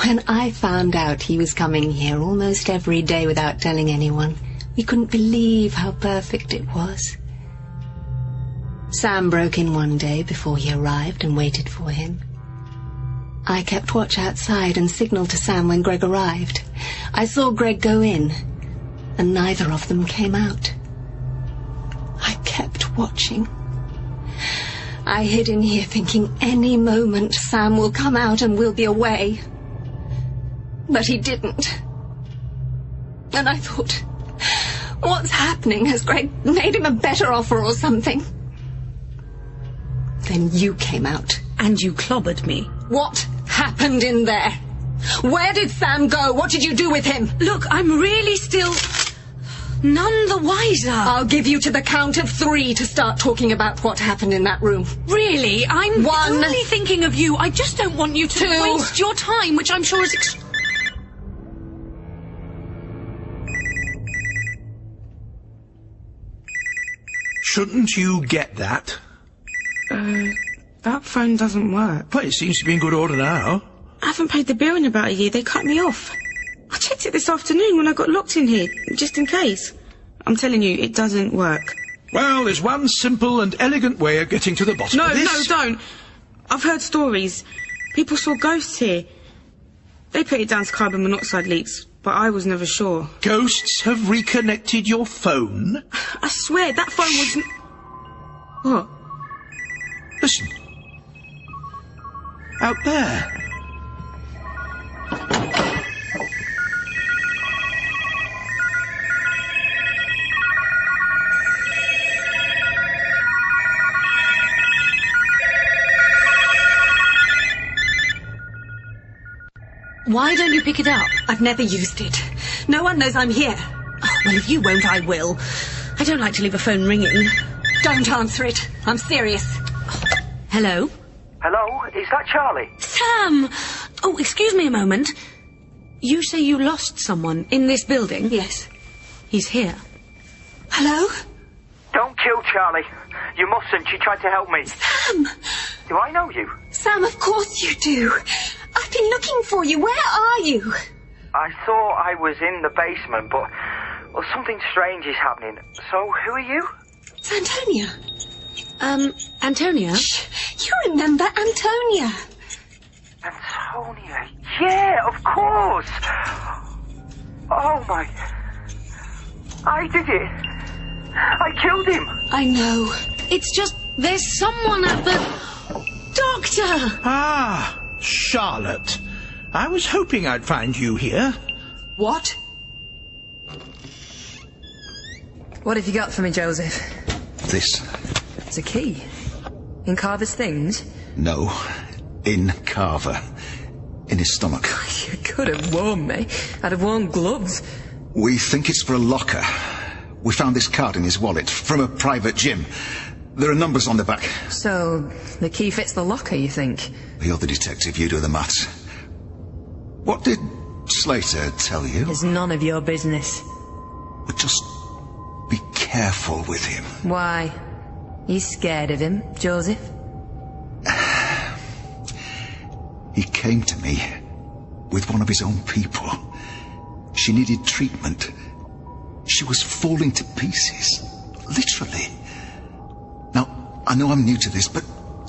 Speaker 13: When I found out he was coming here almost every day without telling anyone, we couldn't believe how perfect it was. Sam broke in one day before he arrived and waited for him. I kept watch outside and signaled to Sam when Greg arrived. I saw Greg go in, and neither of them came out. I kept watching. I hid in here thinking any moment Sam will come out and we'll be away. But he didn't. And I thought, what's happening? Has Greg made him a better offer or something? Then you came out.
Speaker 1: And you clobbered me.
Speaker 13: What happened in there? Where did Sam go? What did you do with him?
Speaker 1: Look, I'm really still none the wiser.
Speaker 13: I'll give you to the count of 3 to start talking about what happened in that room.
Speaker 1: Really? I'm
Speaker 13: 1.
Speaker 1: only thinking of you. I just don't want you to
Speaker 13: 2.
Speaker 1: waste your time, which I'm sure is
Speaker 2: Shouldn't you get that?
Speaker 3: That phone doesn't work.
Speaker 2: Well, it seems to be in good order now.
Speaker 3: I haven't paid the bill in about a year. They cut me off. I checked it this afternoon when I got locked in here, just in case. I'm telling you, it doesn't work.
Speaker 2: Well, there's one simple and elegant way of getting to the bottom of this.
Speaker 3: No, don't. I've heard stories. People saw ghosts here. They put it down to carbon monoxide leaks, but I was never sure.
Speaker 2: Ghosts have reconnected your phone?
Speaker 3: I swear, that phone was... What?
Speaker 2: Listen. Out there.
Speaker 1: Why don't you pick it up?
Speaker 13: I've never used it. No one knows I'm here.
Speaker 1: Oh, well, if you won't, I will. I don't like to leave a phone ringing.
Speaker 13: Don't answer it. I'm serious.
Speaker 1: Hello?
Speaker 6: Hello? Is that Charlie?
Speaker 1: Sam! Oh, excuse me a moment. You say you lost someone in this building?
Speaker 13: Yes.
Speaker 1: He's here.
Speaker 13: Hello?
Speaker 6: Don't kill Charlie. You mustn't. She tried to help me.
Speaker 13: Sam!
Speaker 6: Do I know you?
Speaker 13: Sam, of course you do. I've been looking for you. Where are you?
Speaker 6: I thought I was in the basement, but... well, something strange is happening. So, who are you?
Speaker 13: It's Antonia.
Speaker 1: Antonia?
Speaker 13: Shh. You remember Antonia.
Speaker 6: Antonia? Yeah, of course. Oh, my... I did it. I killed him.
Speaker 13: I know.
Speaker 1: It's just there's someone at the... Doctor!
Speaker 2: Ah, Charlotte. I was hoping I'd find you here.
Speaker 13: What?
Speaker 10: What have you got for me, Joseph?
Speaker 7: This.
Speaker 10: It's a key. In Carver's things?
Speaker 7: No. In Carver. In his stomach.
Speaker 10: You could have warned me. I'd have worn gloves.
Speaker 7: We think it's for a locker. We found this card in his wallet from a private gym. There are numbers on the back.
Speaker 10: So, the key fits the locker, you think?
Speaker 7: You're the detective, you do the maths. What did Slater tell you?
Speaker 10: It's none of your business.
Speaker 7: But just be careful with him.
Speaker 10: Why? You scared of him, Joseph?
Speaker 7: He came to me with one of his own people. She needed treatment. She was falling to pieces. Literally. Now, I know I'm new to this, but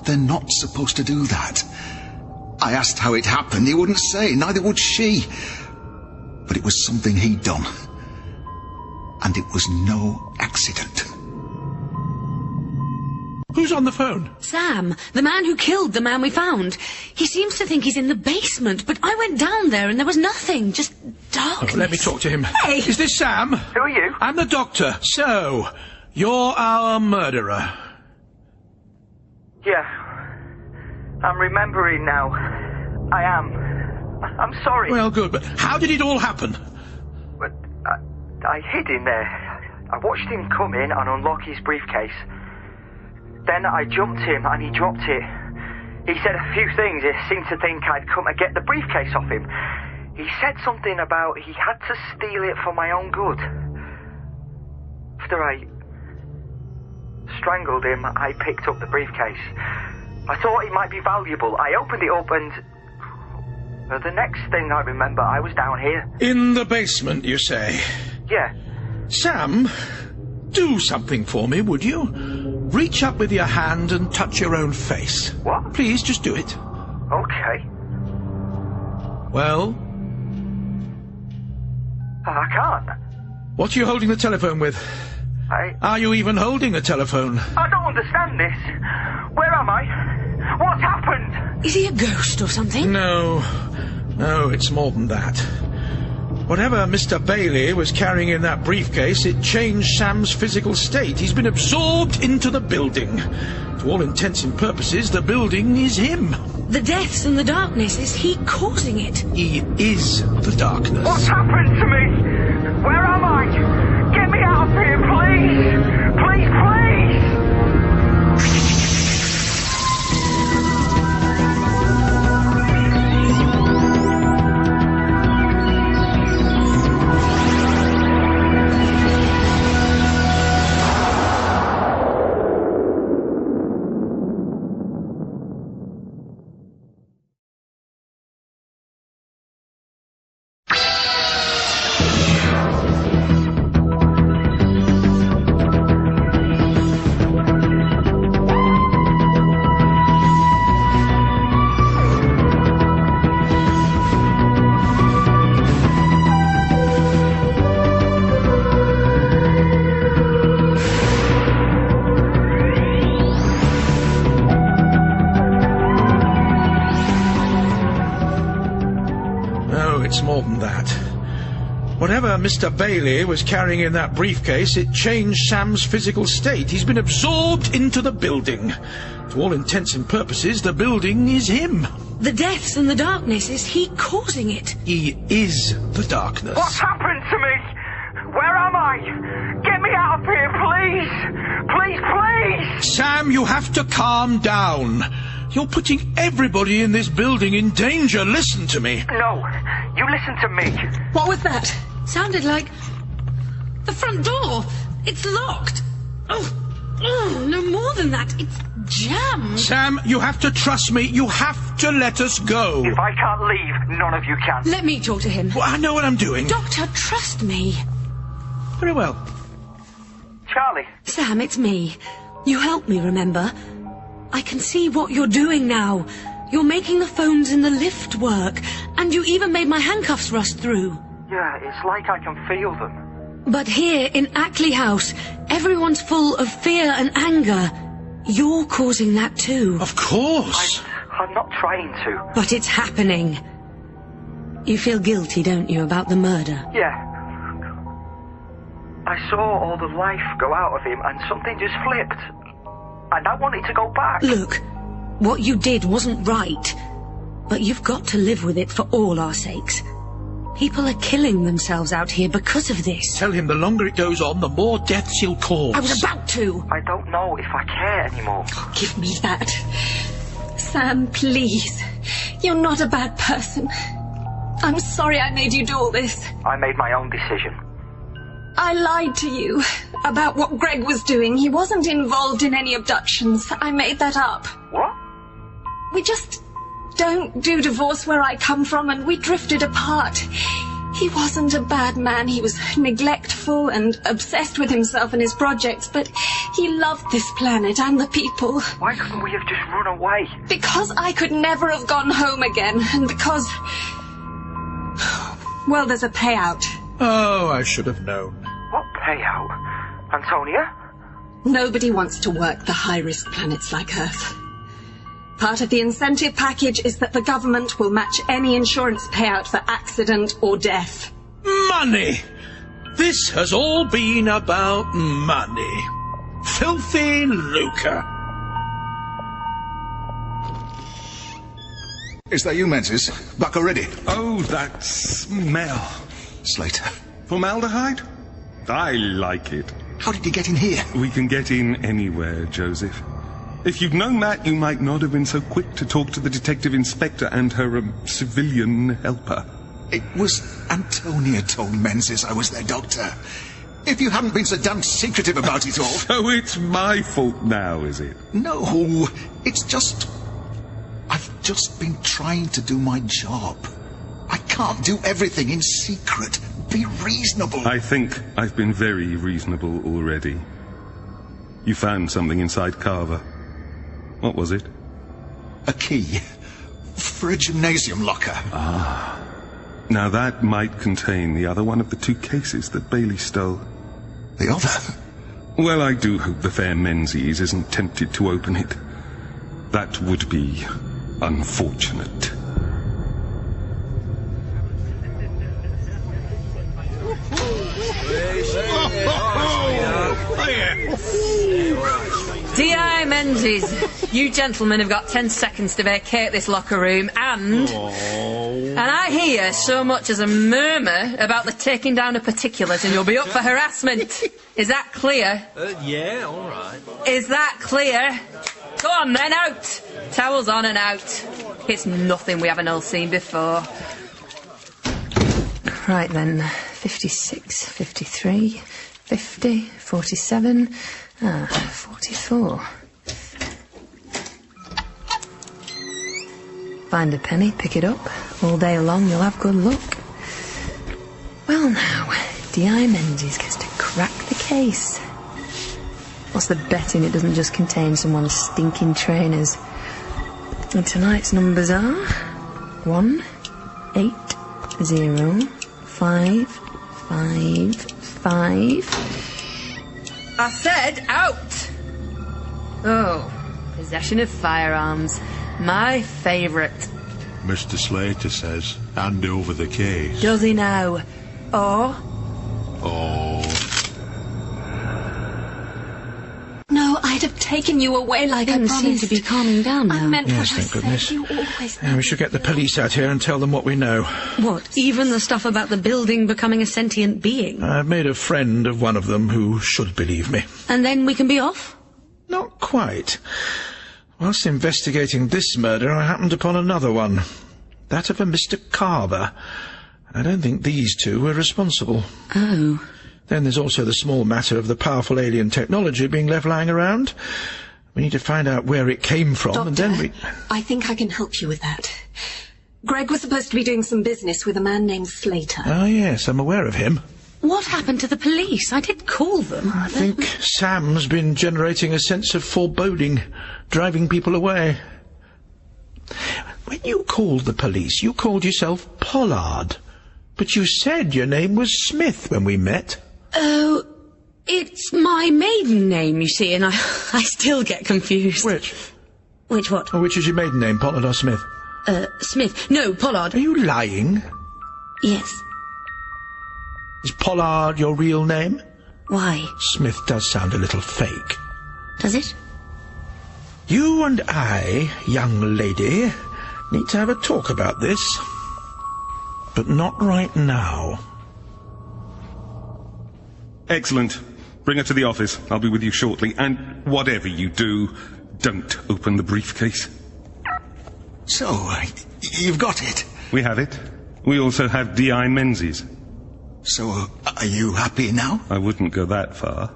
Speaker 7: they're not supposed to do that. I asked how it happened. He wouldn't say, neither would she. But it was something he'd done. And it was no accident.
Speaker 2: Who's on the phone?
Speaker 1: Sam, the man who killed the man we found. He seems to think he's in the basement, but I went down there and there was nothing, just darkness.
Speaker 2: Oh, let me talk to him.
Speaker 13: Hey!
Speaker 2: Is this Sam?
Speaker 6: Who are you?
Speaker 2: I'm the doctor. So, you're our murderer.
Speaker 6: Yeah.
Speaker 9: I'm remembering now. I am. I'm sorry.
Speaker 2: Well, good, but how did it all happen?
Speaker 9: But I hid in there. I watched him come in and unlock his briefcase. Then I jumped him and he dropped it. He said a few things. He seemed to think I'd come to get the briefcase off him. He said something about he had to steal it for my own good. After I strangled him, I picked up the briefcase. I thought it might be valuable. I opened it up and... the next thing I remember, I was down here.
Speaker 2: In the basement, you say?
Speaker 9: Yeah.
Speaker 2: Sam, do something for me, would you? Reach up with your hand and touch your own face.
Speaker 9: What?
Speaker 2: Please, just do it.
Speaker 9: Okay.
Speaker 2: Well?
Speaker 9: I can't.
Speaker 2: What are you holding the telephone with? Are you even holding the telephone?
Speaker 9: I don't understand this. Where am I? What's happened?
Speaker 1: Is he a ghost or something?
Speaker 2: No, it's more than that. Whatever Mr. Bailey was carrying in that briefcase, it changed Sam's physical state. He's been absorbed into the building. To all intents and purposes, the building is him.
Speaker 1: The deaths and the darkness, is he causing it?
Speaker 2: He is the darkness.
Speaker 9: What's happened to me? Where am I? Get me out of here, please! Please, please!
Speaker 2: It's more than that. Whatever Mr. Bailey was carrying in that briefcase, it changed Sam's physical state. He's been absorbed into the building. To all intents and purposes, the building is him.
Speaker 1: The deaths and the darkness, is he causing it?
Speaker 2: He is the darkness.
Speaker 9: What's happened to me? Where am I? Get me out of here, please! Please, please!
Speaker 2: Sam, you have to calm down. You're putting everybody in this building in danger. Listen to me.
Speaker 9: No, you listen to me.
Speaker 1: What was that? Sounded like... the front door. It's locked. Oh, no more than that. It's jammed.
Speaker 2: Sam, you have to trust me. You have to let us go.
Speaker 9: If I can't leave, none of you can.
Speaker 1: Let me talk to him.
Speaker 2: Well, I know what I'm doing.
Speaker 1: Doctor, trust me.
Speaker 2: Very well.
Speaker 9: Charlie.
Speaker 1: Sam, it's me. You helped me, remember? I can see what you're doing now. You're making the phones in the lift work, and you even made my handcuffs rust through.
Speaker 9: Yeah, it's like I can feel them.
Speaker 1: But here in Ackley House, everyone's full of fear and anger. You're causing that too.
Speaker 2: Of course.
Speaker 9: I'm not trying to.
Speaker 1: But it's happening. You feel guilty, don't you, about the murder?
Speaker 9: Yeah. I saw all the life go out of him, and something just flipped. And I wanted to go back.
Speaker 1: Look, what you did wasn't right. But you've got to live with it for all our sakes. People are killing themselves out here because of this.
Speaker 2: Tell him the longer it goes on, the more deaths he'll cause.
Speaker 1: I was about to.
Speaker 9: I don't know if I care anymore.
Speaker 15: Oh, give me that. Sam, please. You're not a bad person. I'm sorry I made you do all this.
Speaker 9: I made my own decision.
Speaker 15: I lied to you about what Greg was doing. He wasn't involved in any abductions. I made that up.
Speaker 9: What?
Speaker 15: We just don't do divorce where I come from, and we drifted apart. He wasn't a bad man. He was neglectful and obsessed with himself and his projects, but he loved this planet and the people.
Speaker 9: Why couldn't we have just run away?
Speaker 15: Because I could never have gone home again, and because... well, there's a payout.
Speaker 2: Oh, I should have known.
Speaker 9: What payout? Antonia?
Speaker 15: Nobody wants to work the high-risk planets like Earth. Part of the incentive package is that the government will match any insurance payout for accident or death.
Speaker 2: Money! This has all been about money. Filthy lucre.
Speaker 7: Is that you, Menzies? Back already?
Speaker 12: Oh, that smell.
Speaker 7: Slater.
Speaker 12: Formaldehyde? I like it.
Speaker 7: How did you get in here?
Speaker 12: We can get in anywhere, Joseph. If you'd known that, you might not have been so quick to talk to the detective inspector and her civilian helper.
Speaker 7: It was Antonia told Menzies I was their doctor. If you hadn't been so damned secretive about it all...
Speaker 12: So it's my fault now, is it?
Speaker 7: No, it's just... I've just been trying to do my job. I can't do everything in secret. Be reasonable.
Speaker 12: I think I've been very reasonable already. You found something inside Carver. What was it?
Speaker 7: A key. For a gymnasium locker.
Speaker 12: Ah. Now that might contain the other one of the 2 cases that Bailey stole.
Speaker 7: The other?
Speaker 12: Well, I do hope the fair Menzies isn't tempted to open it. That would be unfortunate.
Speaker 10: D.I. Menzies, you gentlemen have got 10 seconds to vacate this locker room and I hear so much as a murmur about the taking down of particulars and you'll be up for harassment. Is that clear?
Speaker 17: Yeah, all right.
Speaker 10: Is that clear? Go on then, out! Towels on and out. It's nothing we haven't all seen before. Right then, 56, 53, 50, 47, 44. Find a penny, pick it up. All day long you'll have good luck. Well now, D.I. Menzies gets to crack the case. What's the betting it doesn't just contain someone's stinking trainers? And tonight's numbers are 1, 8, 0, 5, 5, 5. I said out! Oh, possession of firearms. My favourite.
Speaker 18: Mr. Slater says, hand over the case.
Speaker 10: Does he now? Or?
Speaker 18: Oh.
Speaker 15: No, I'd have taken you away like I
Speaker 1: Things
Speaker 15: promised.
Speaker 1: seem to be calming down now.
Speaker 15: I meant
Speaker 2: Yes,
Speaker 15: what I
Speaker 2: thank
Speaker 15: said.
Speaker 2: goodness.
Speaker 15: You always
Speaker 2: We should get the police out here and tell them what we know.
Speaker 1: What, even the stuff about the building becoming a sentient being?
Speaker 2: I've made a friend of one of them who should believe me.
Speaker 1: And then we can be off?
Speaker 2: Not quite. Whilst investigating this murder, I happened upon another one. That of a Mr. Carver. I don't think these 2 were responsible.
Speaker 1: Oh.
Speaker 2: Then there's also the small matter of the powerful alien technology being left lying around. We need to find out where it came from,
Speaker 15: Doctor,
Speaker 2: and then we...
Speaker 15: I think I can help you with that. Greg was supposed to be doing some business with a man named Slater.
Speaker 2: Ah, yes, I'm aware of him.
Speaker 1: What happened to the police? I did call them.
Speaker 2: I think Sam's been generating a sense of foreboding, driving people away. When you called the police, you called yourself Pollard. But you said your name was Smith when we met.
Speaker 1: Oh, it's my maiden name, you see, and I still get confused.
Speaker 2: Which?
Speaker 1: Which what?
Speaker 2: Which is your maiden name, Pollard or Smith?
Speaker 1: Smith. No, Pollard.
Speaker 2: Are you lying?
Speaker 1: Yes.
Speaker 2: Is Pollard your real name?
Speaker 1: Why?
Speaker 2: Smith does sound a little fake.
Speaker 1: Does it?
Speaker 2: You and I, young lady, need to have a talk about this. But not right now.
Speaker 12: Excellent. Bring her to the office. I'll be with you shortly. And whatever you do, don't open the briefcase.
Speaker 7: So, you've got it?
Speaker 12: We have it. We also have D.I. Menzies.
Speaker 7: So, are you happy now?
Speaker 12: I wouldn't go that far.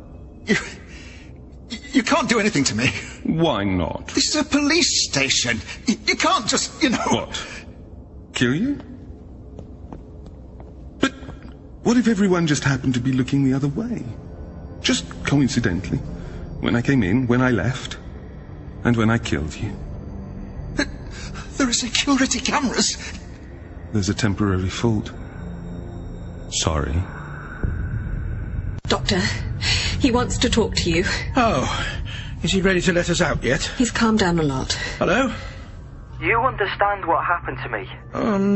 Speaker 7: You can't do anything to me.
Speaker 12: Why not?
Speaker 7: This is a police station. You can't just,
Speaker 12: What? Kill you? But what if everyone just happened to be looking the other way? Just coincidentally. When I came in, when I left, and when I killed you.
Speaker 7: There are security cameras.
Speaker 12: There's a temporary fault. Sorry.
Speaker 15: Doctor, he wants to talk to you.
Speaker 2: Oh, is he ready to let us out yet?
Speaker 15: He's calmed down a lot.
Speaker 2: Hello?
Speaker 9: You understand what happened to me?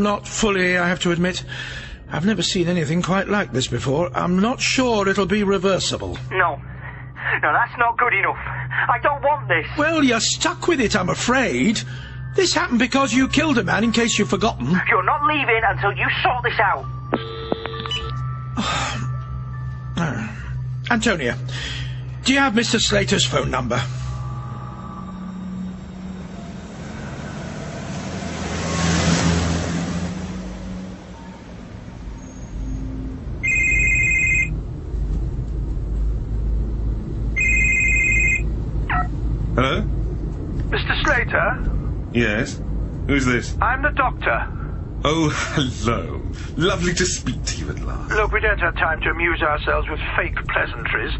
Speaker 2: Not fully, I have to admit. I've never seen anything quite like this before. I'm not sure it'll be reversible.
Speaker 9: No, that's not good enough. I don't want this.
Speaker 2: Well, you're stuck with it, I'm afraid. This happened because you killed a man, in case you've forgotten.
Speaker 9: You're not leaving until you sort this out.
Speaker 2: Antonia, do you have Mr. Slater's phone number?
Speaker 12: Hello?
Speaker 6: Mr. Slater?
Speaker 12: Yes? Who's this?
Speaker 6: I'm the doctor.
Speaker 12: Oh, hello. Lovely to speak to you at last.
Speaker 6: Look, we don't have time to amuse ourselves with fake pleasantries.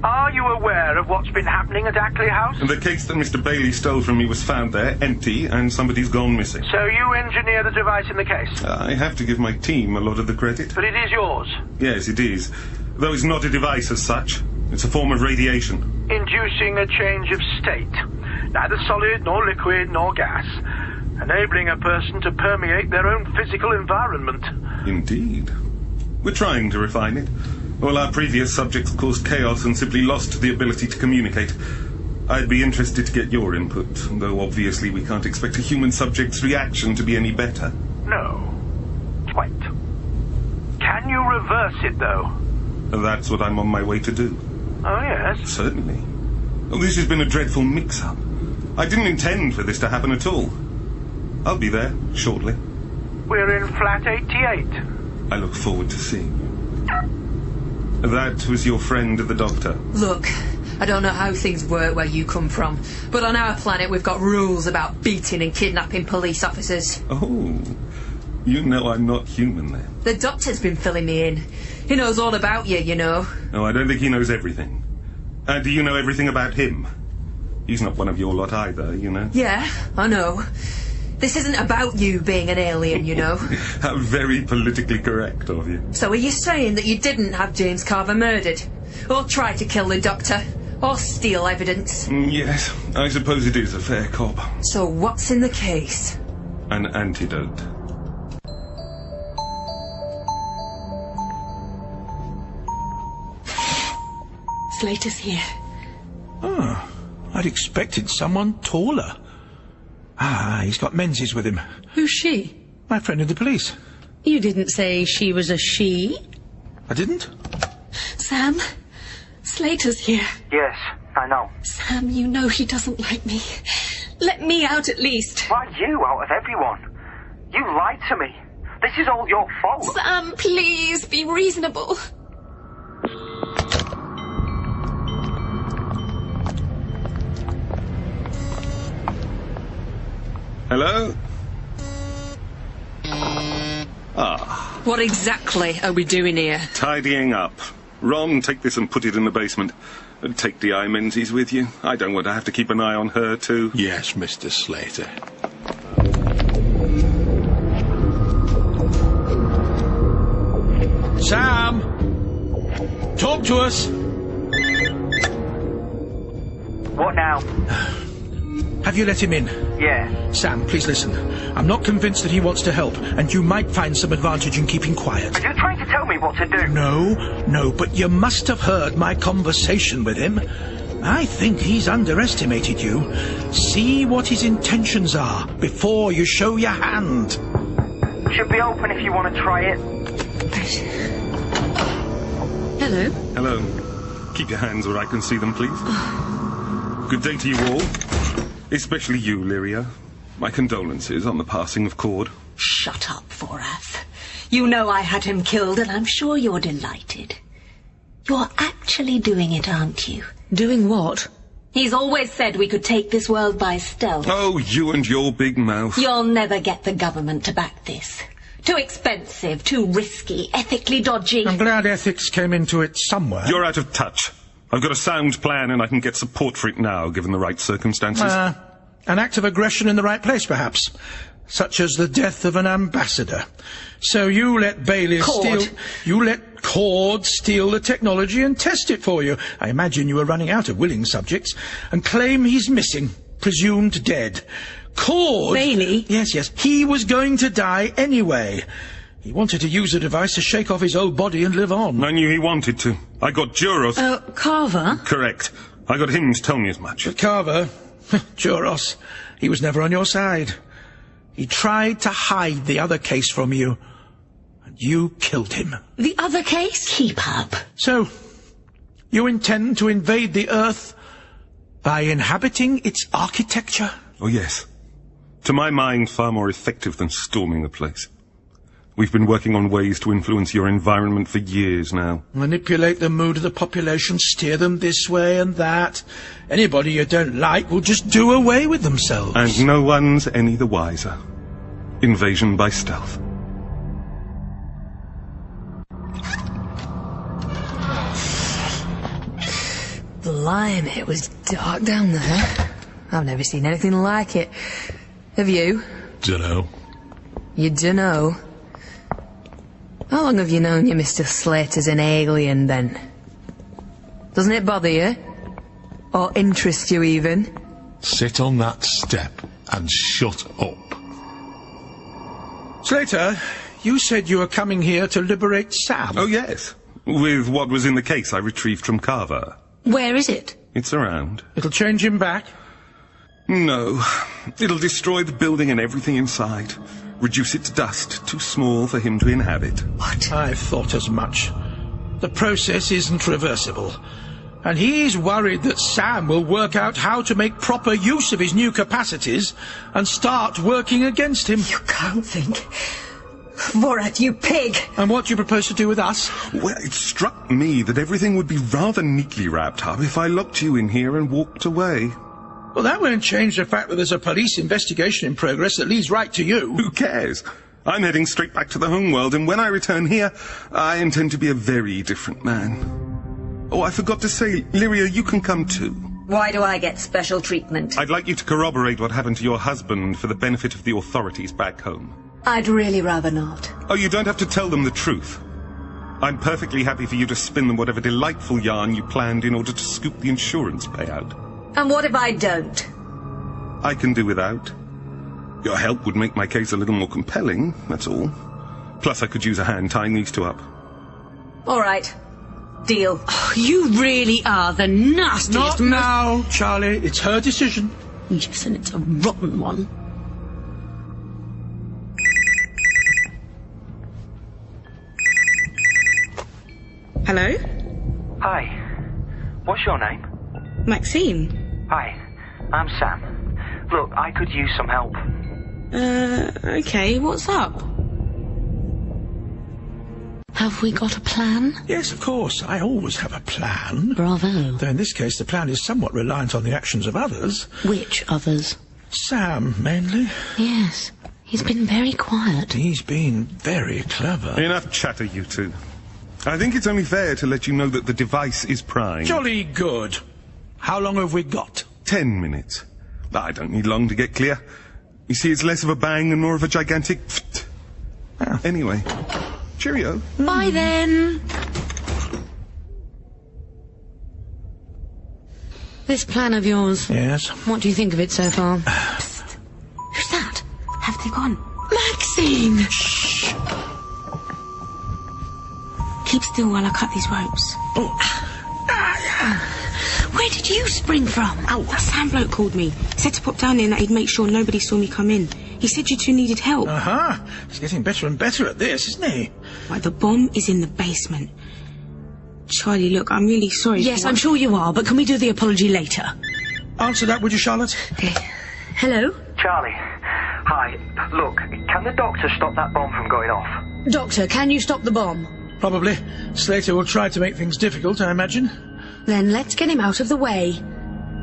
Speaker 6: Are you aware of what's been happening at Ackley House?
Speaker 12: The case that Mr. Bailey stole from me was found there, empty, and somebody's gone missing.
Speaker 6: So you engineer the device in the case?
Speaker 12: I have to give my team a lot of the credit.
Speaker 6: But it is yours?
Speaker 12: Yes, it is. Though it's not a device as such. It's a form of radiation.
Speaker 6: Inducing a change of state. Neither solid, nor liquid, nor gas. Enabling a person to permeate their own physical environment.
Speaker 12: Indeed. We're trying to refine it. All our previous subjects caused chaos and simply lost the ability to communicate. I'd be interested to get your input, though obviously we can't expect a human subject's reaction to be any better.
Speaker 6: No. Wait. Can you reverse it, though?
Speaker 12: That's what I'm on my way to do.
Speaker 6: Oh, yes?
Speaker 12: Certainly. Oh, this has been a dreadful mix-up. I didn't intend for this to happen at all. I'll be there shortly.
Speaker 6: We're in flat 88.
Speaker 12: I look forward to seeing you. That was your friend, the doctor.
Speaker 10: Look, I don't know how things work where you come from, but on our planet we've got rules about beating and kidnapping police officers.
Speaker 12: Oh, you know I'm not human then.
Speaker 10: The doctor's been filling me in. He knows all about you, you know.
Speaker 12: No, I don't think he knows everything. Do you know everything about him? He's not one of your lot either, you know.
Speaker 10: Yeah, I know. This isn't about you being an alien, you know.
Speaker 12: How very politically correct of you.
Speaker 10: So are you saying that you didn't have James Carver murdered? Or try to kill the doctor? Or steal evidence?
Speaker 12: Yes, I suppose it is a fair cop.
Speaker 10: So what's in the case?
Speaker 12: An antidote.
Speaker 15: Slater's here.
Speaker 2: Oh, I'd expected someone taller. Ah, he's got Menzies with him.
Speaker 1: Who's she?
Speaker 2: My friend in the police.
Speaker 1: You didn't say she was a she?
Speaker 2: I didn't?
Speaker 15: Sam, Slater's here.
Speaker 9: Yes, I know.
Speaker 15: Sam, you know he doesn't like me. Let me out at least.
Speaker 9: Why you out of everyone? You lied to me. This is all your fault.
Speaker 15: Sam, please be reasonable.
Speaker 12: Hello? Ah.
Speaker 10: What exactly are we doing here?
Speaker 12: Tidying up. Ron, take this and put it in the basement. Take D.I. Menzies with you. I don't want to have to keep an eye on her, too.
Speaker 18: Yes, Mr. Slater.
Speaker 2: Sam! Talk to us!
Speaker 9: What now?
Speaker 2: Have you let him in?
Speaker 9: Yeah.
Speaker 2: Sam, please listen. I'm not convinced that he wants to help, and you might find some advantage in keeping quiet.
Speaker 9: Are you trying to tell me what to do?
Speaker 2: No, but you must have heard my conversation with him. I think he's underestimated you. See what his intentions are before you show your hand.
Speaker 9: Should be open if you want to try it.
Speaker 1: Hello.
Speaker 12: Hello. Keep your hands where I can see them, please. Good day to you all. Especially you, Lyria. My condolences on the passing of Cord.
Speaker 13: Shut up, Forath. You know I had him killed, and I'm sure you're delighted. You're actually doing it, aren't you?
Speaker 1: Doing what?
Speaker 13: He's always said we could take this world by stealth.
Speaker 12: Oh, you and your big mouth.
Speaker 13: You'll never get the government to back this. Too expensive, too risky, ethically dodgy.
Speaker 2: I'm glad ethics came into it somewhere.
Speaker 12: You're out of touch. I've got a sound plan and I can get support for it now, given the right circumstances.
Speaker 2: An act of aggression in the right place, perhaps. Such as the death of an ambassador. So you let Bailey steal... You let Cord steal the technology and test it for you. I imagine you were running out of willing subjects. And claim he's missing. Presumed dead. Cord...
Speaker 1: Bailey?
Speaker 2: Yes. He was going to die anyway. He wanted to use the device to shake off his old body and live on.
Speaker 12: I knew he wanted to. I got Juros...
Speaker 1: Carver?
Speaker 12: Correct. I got him to tell me as much.
Speaker 2: But Carver... Juros... He was never on your side. He tried to hide the other case from you, and you killed him.
Speaker 1: The other case?
Speaker 13: Keep up.
Speaker 2: So, you intend to invade the Earth by inhabiting its architecture?
Speaker 12: Oh, yes. To my mind, far more effective than storming the place. We've been working on ways to influence your environment for years now.
Speaker 2: Manipulate the mood of the population, steer them this way and that. Anybody you don't like will just do away with themselves.
Speaker 12: And no one's any the wiser. Invasion by stealth.
Speaker 10: Blimey, it was dark down there. I've never seen anything like it. Have you?
Speaker 18: Dunno.
Speaker 10: You dunno? How long have you known you Mr. Slater's an alien, then? Doesn't it bother you? Or interest you, even?
Speaker 18: Sit on that step and shut up.
Speaker 2: Slater, you said you were coming here to liberate Sam.
Speaker 12: Oh, yes. With what was in the case I retrieved from Carver.
Speaker 1: Where is it?
Speaker 12: It's around.
Speaker 2: It'll change him back?
Speaker 12: No. It'll destroy the building and everything inside. Reduce it to dust, too small for him to inhabit.
Speaker 2: What? I thought as much. The process isn't reversible. And he's worried that Sam will work out how to make proper use of his new capacities and start working against him.
Speaker 13: You can't think. Vorat, you pig!
Speaker 2: And what do you propose to do with us?
Speaker 12: Well, it struck me that everything would be rather neatly wrapped up if I locked you in here and walked away.
Speaker 2: Well, that won't change the fact that there's a police investigation in progress that leads right to you.
Speaker 12: Who cares? I'm heading straight back to the homeworld, and when I return here, I intend to be a very different man. Oh, I forgot to say, Lyria, you can come too.
Speaker 13: Why do I get special treatment?
Speaker 12: I'd like you to corroborate what happened to your husband for the benefit of the authorities back home.
Speaker 13: I'd really rather not.
Speaker 12: Oh, you don't have to tell them the truth. I'm perfectly happy for you to spin them whatever delightful yarn you planned in order to scoop the insurance payout.
Speaker 13: And what if I don't?
Speaker 12: I can do without. Your help would make my case a little more compelling, that's all. Plus, I could use a hand tying these two up.
Speaker 13: All right. Deal.
Speaker 1: Oh, you really are the nastiest...
Speaker 2: Not now, Charlie. It's her decision.
Speaker 1: Yes, and it's a rotten one.
Speaker 3: Hello?
Speaker 9: Hi. What's your name?
Speaker 3: Maxine?
Speaker 9: Hi. I'm Sam. Look, I could use some help.
Speaker 3: Okay, what's up?
Speaker 1: Have we got a plan?
Speaker 2: Yes, of course. I always have a plan.
Speaker 1: Bravo.
Speaker 2: Though in this case, the plan is somewhat reliant on the actions of others.
Speaker 1: Which others?
Speaker 2: Sam, mainly.
Speaker 1: Yes. He's been very quiet.
Speaker 2: He's been very clever.
Speaker 12: Enough chatter, you two. I think it's only fair to let you know that the device is primed.
Speaker 2: Jolly good. How long have we got?
Speaker 12: 10 minutes. I don't need long to get clear. You see, it's less of a bang and more of a gigantic... Anyway, cheerio.
Speaker 1: Bye then. This plan of yours.
Speaker 2: Yes?
Speaker 1: What do you think of it so far?
Speaker 3: Psst. Who's that? Have they gone?
Speaker 1: Maxine!
Speaker 3: Shh. Keep still while I cut these ropes.
Speaker 1: Where did you spring from?
Speaker 3: Ow, that Sam bloke called me. Said to pop down there and that he'd make sure nobody saw me come in. He said you two needed help.
Speaker 2: Uh-huh. He's getting better and better at this, isn't he?
Speaker 3: Right, the bomb is in the basement. Charlie, look, I'm really sorry.
Speaker 1: Yes, I'm sure you are, but can we do the apology later?
Speaker 2: Answer that, would you, Charlotte?
Speaker 1: Okay. Hello?
Speaker 9: Charlie. Hi. Look, can the doctor stop that bomb from going off?
Speaker 1: Doctor, can you stop the bomb?
Speaker 2: Probably. Slater will try to make things difficult, I imagine.
Speaker 1: Then let's get him out of the way.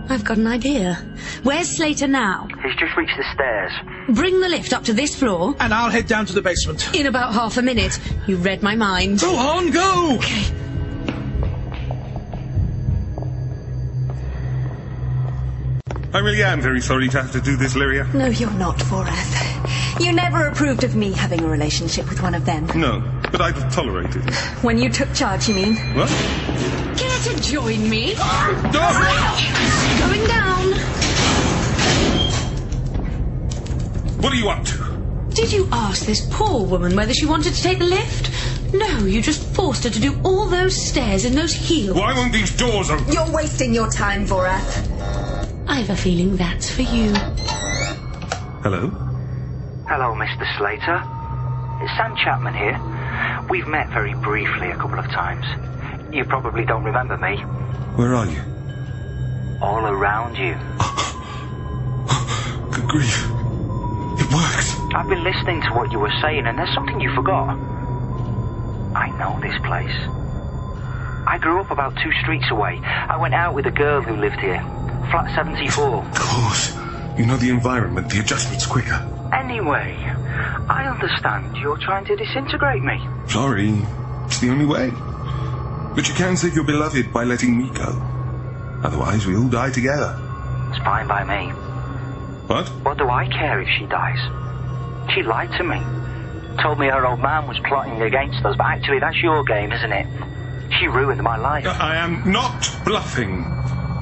Speaker 1: I've got an idea. Where's Slater now?
Speaker 9: He's just reached the stairs.
Speaker 1: Bring the lift up to this floor.
Speaker 2: And I'll head down to the basement.
Speaker 1: In about half a minute. You read my mind.
Speaker 2: Go on, go!
Speaker 1: Okay.
Speaker 12: I really am very sorry to have to do this, Lyria.
Speaker 13: No, you're not, Vorath. You never approved of me having a relationship with one of them.
Speaker 12: No, but I'd tolerate it.
Speaker 13: When you took charge, you mean?
Speaker 12: What?
Speaker 1: Care to join me? Going down.
Speaker 12: What are you up to?
Speaker 1: Did you ask this poor woman whether she wanted to take the lift? No, you just forced her to do all those stairs in those heels.
Speaker 12: Why won't these doors open?
Speaker 13: You're wasting your time, Vorath.
Speaker 1: I've a feeling that's for you.
Speaker 12: Hello?
Speaker 9: Hello, Mr. Slater. It's Sam Chapman here. We've met very briefly a couple of times. You probably don't remember me.
Speaker 12: Where are you?
Speaker 9: All around you.
Speaker 12: Good grief. It worked.
Speaker 9: I've been listening to what you were saying, and there's something you forgot. I know this place. I grew up about 2 streets away. I went out with a girl who lived here. Flat 74.
Speaker 12: Of course. You know the environment, the adjustment's quicker.
Speaker 9: Anyway, I understand you're trying to disintegrate me.
Speaker 12: Sorry, it's the only way. But you can save your beloved by letting me go. Otherwise, we all die together.
Speaker 9: It's fine by me.
Speaker 12: What?
Speaker 9: What do I care if she dies? She lied to me. Told me her old man was plotting against us, but actually that's your game, isn't it? She ruined my life.
Speaker 12: I am not bluffing.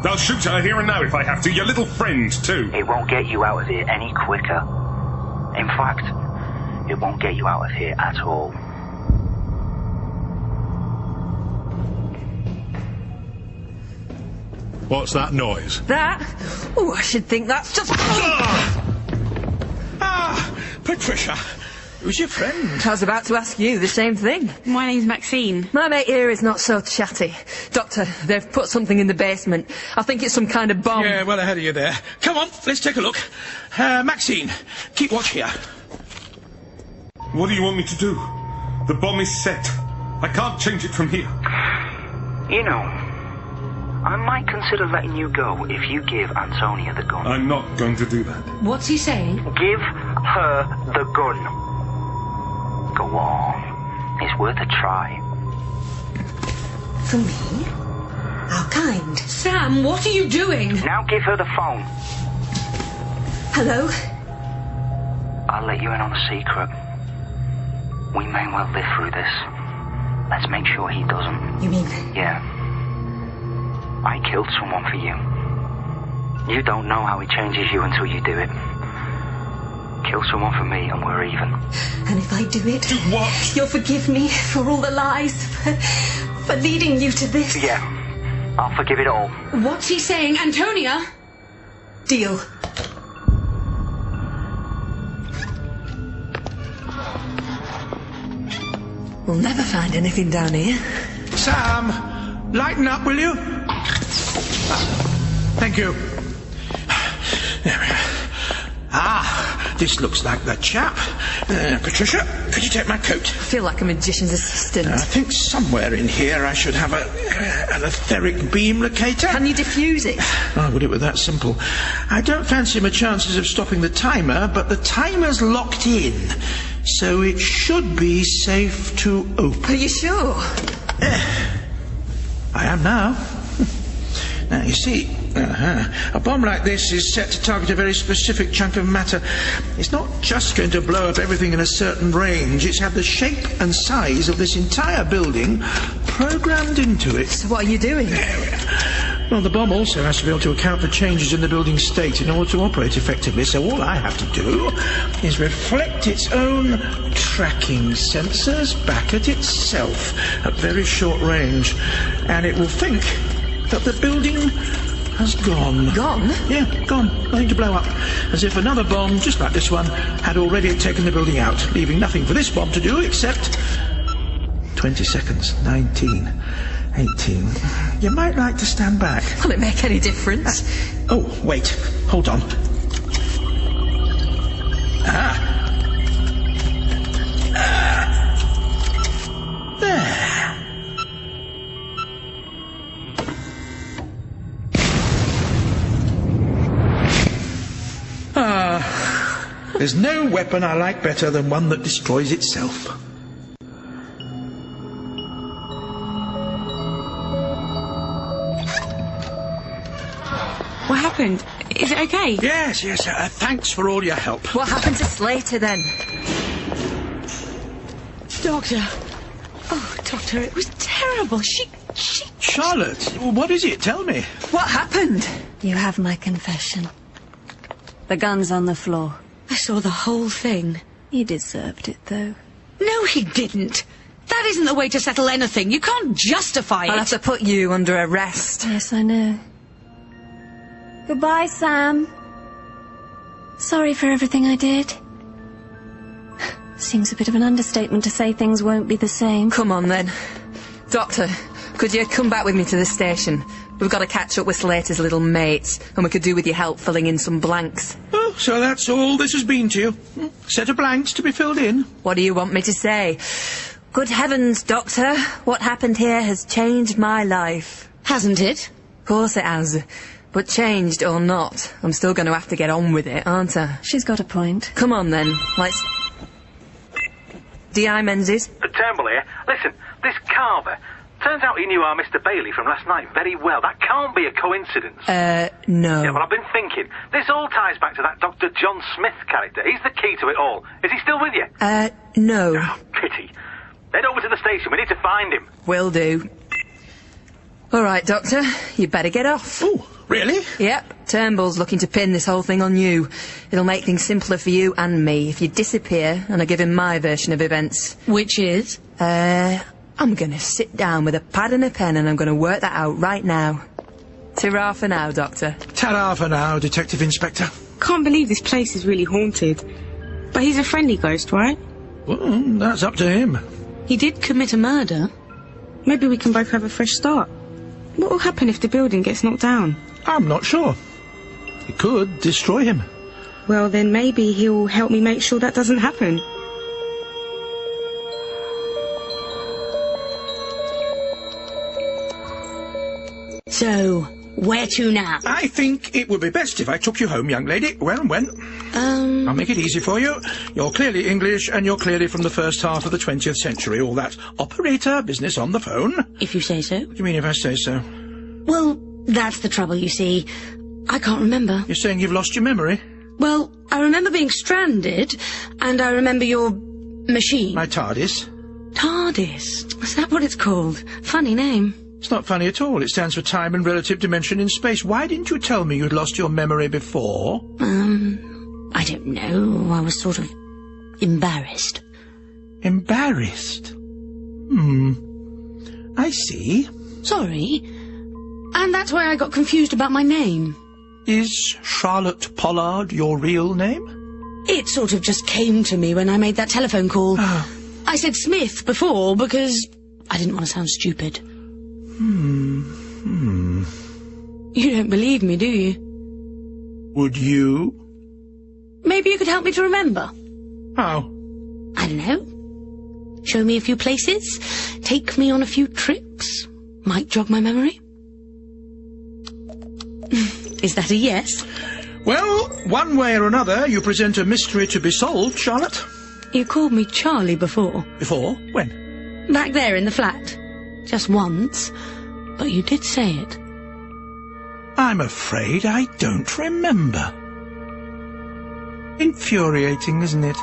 Speaker 12: I'll shoot her here and now if I have to. Your little friend, too.
Speaker 9: It won't get you out of here any quicker. In fact, it won't get you out of here at all.
Speaker 18: What's that noise?
Speaker 10: That? Oh, I should think that's just...
Speaker 2: Patricia. Who's your friend?
Speaker 10: I was about to ask you the same thing.
Speaker 3: My name's Maxine.
Speaker 10: My mate here is not so chatty. Doctor, they've put something in the basement. I think it's some kind of bomb.
Speaker 2: Yeah, well ahead of you there. Come on, let's take a look. Maxine, keep watch here.
Speaker 12: What do you want me to do? The bomb is set. I can't change it from here.
Speaker 9: You know, I might consider letting you go if you give Antonia the gun.
Speaker 12: I'm not going to do that.
Speaker 1: What's he saying?
Speaker 9: Give her the gun. Go on. It's worth a try.
Speaker 1: For me? How kind. Sam, what are you doing?
Speaker 9: Now give her the phone.
Speaker 1: Hello?
Speaker 9: I'll let you in on a secret. We may well live through this. Let's make sure he doesn't.
Speaker 1: You mean?
Speaker 9: Yeah. I killed someone for you. You don't know how it changes you until you do it. Kill someone for me and we're even.
Speaker 1: And if I do it...
Speaker 12: Do what?
Speaker 1: You'll forgive me for all the lies, for leading you to this?
Speaker 9: Yeah. I'll forgive it all.
Speaker 1: What's he saying, Antonia? Deal.
Speaker 10: We'll never find anything down here.
Speaker 2: Sam, lighten up, will you? Thank you. There we are. This looks like the chap. Patricia, could you take my coat?
Speaker 10: I feel like a magician's assistant.
Speaker 2: I think somewhere in here I should have an etheric beam locator.
Speaker 10: Can you defuse it?
Speaker 2: Oh, would it were that simple. I don't fancy my chances of stopping the timer, but the timer's locked in, so it should be safe to open.
Speaker 10: Are you sure?
Speaker 2: I am now. Now, you see, a bomb like this is set to target a very specific chunk of matter. It's not just going to blow up everything in a certain range. It's had the shape and size of this entire building programmed into it.
Speaker 10: So what are you doing?
Speaker 2: Well, the bomb also has to be able to account for changes in the building's state in order to operate effectively. So all I have to do is reflect its own tracking sensors back at itself at very short range. And it will think that the building has gone.
Speaker 10: Gone?
Speaker 2: Yeah, gone. Nothing to blow up. As if another bomb, just like this one, had already taken the building out, leaving nothing for this bomb to do except... 20 seconds. 19. 18. You might like to stand back.
Speaker 10: Will it make any difference?
Speaker 2: Oh, wait. Hold on. There. There's no weapon I like better than one that destroys itself.
Speaker 3: What happened? Is it okay?
Speaker 2: Yes. Thanks for all your help.
Speaker 10: What happened to Slater then?
Speaker 1: Doctor. Oh, Doctor, it was terrible. She...
Speaker 2: Charlotte, what is it? Tell me.
Speaker 10: What happened?
Speaker 13: You have my confession. The gun's on the floor.
Speaker 1: I saw the whole thing.
Speaker 13: He deserved it, though.
Speaker 1: No, he didn't. That isn't the way to settle anything. You can't justify it.
Speaker 10: I'll have to put you under arrest.
Speaker 13: Yes, I know. Goodbye, Sam. Sorry for everything I did. Seems a bit of an understatement to say things won't be the same.
Speaker 10: Come on, then. Doctor, could you come back with me to the station? We've got to catch up with Slater's little mates, and we could do with your help filling in some blanks.
Speaker 2: Oh, so that's all this has been to you? Set of blanks to be filled in?
Speaker 10: What do you want me to say? Good heavens, Doctor, what happened here has changed my life.
Speaker 1: Hasn't it?
Speaker 10: Of course it has. But changed or not, I'm still going to have to get on with it, aren't I?
Speaker 13: She's got a point.
Speaker 10: Come on, then. Let's... D.I. Menzies?
Speaker 6: Turnbull here. Listen, this Carver... Turns out he knew our Mr. Bailey from last night very well. That can't be a coincidence.
Speaker 10: No.
Speaker 6: Yeah, well, I've been thinking. This all ties back to that Dr. John Smith character. He's the key to it all. Is he still with you?
Speaker 10: No.
Speaker 6: Oh, pity. Head over to the station. We need to find him.
Speaker 10: Will do. All right, Doctor. You better get off.
Speaker 2: Oh, really?
Speaker 10: Yep. Turnbull's looking to pin this whole thing on you. It'll make things simpler for you and me if you disappear and I give him my version of events.
Speaker 1: Which is?
Speaker 10: I'm going to sit down with a pad and a pen and I'm going to work that out right now. Ta-ra for now, Doctor.
Speaker 2: Ta-ra for now, Detective Inspector.
Speaker 3: Can't believe this place is really haunted. But he's a friendly ghost, right?
Speaker 2: Well, that's up to him.
Speaker 1: He did commit a murder.
Speaker 3: Maybe we can both have a fresh start. What will happen if the building gets knocked down?
Speaker 2: I'm not sure. It could destroy him.
Speaker 3: Well, then maybe he'll help me make sure that doesn't happen.
Speaker 1: So, where to now?
Speaker 2: I think it would be best if I took you home, young lady. Well, when? I'll make it easy for you. You're clearly English, and you're clearly from the first half of the 20th century. All that operator business on the phone.
Speaker 1: If you say so.
Speaker 2: What do you mean if I say so?
Speaker 1: Well, that's the trouble, you see. I can't remember.
Speaker 2: You're saying you've lost your memory?
Speaker 1: Well, I remember being stranded, and I remember your machine.
Speaker 2: My TARDIS.
Speaker 1: TARDIS? Is that what it's called? Funny name.
Speaker 2: It's not funny at all. It stands for time and relative dimension in space. Why didn't you tell me you'd lost your memory before?
Speaker 1: I don't know. I was sort of embarrassed.
Speaker 2: Embarrassed? I see.
Speaker 1: Sorry. And that's why I got confused about my name.
Speaker 2: Is Charlotte Pollard your real name?
Speaker 1: It sort of just came to me when I made that telephone call. I said Smith before because I didn't want to sound stupid. You don't believe me, do you?
Speaker 2: Would you?
Speaker 1: Maybe you could help me to remember.
Speaker 2: How?
Speaker 1: I don't know. Show me a few places. Take me on a few trips. Might jog my memory. Is that a yes?
Speaker 2: Well, one way or another, you present a mystery to be solved, Charlotte.
Speaker 1: You called me Charlie before.
Speaker 2: Before? When?
Speaker 1: Back there in the flat. Just once. But you did say it.
Speaker 2: I'm afraid I don't remember. Infuriating, isn't it?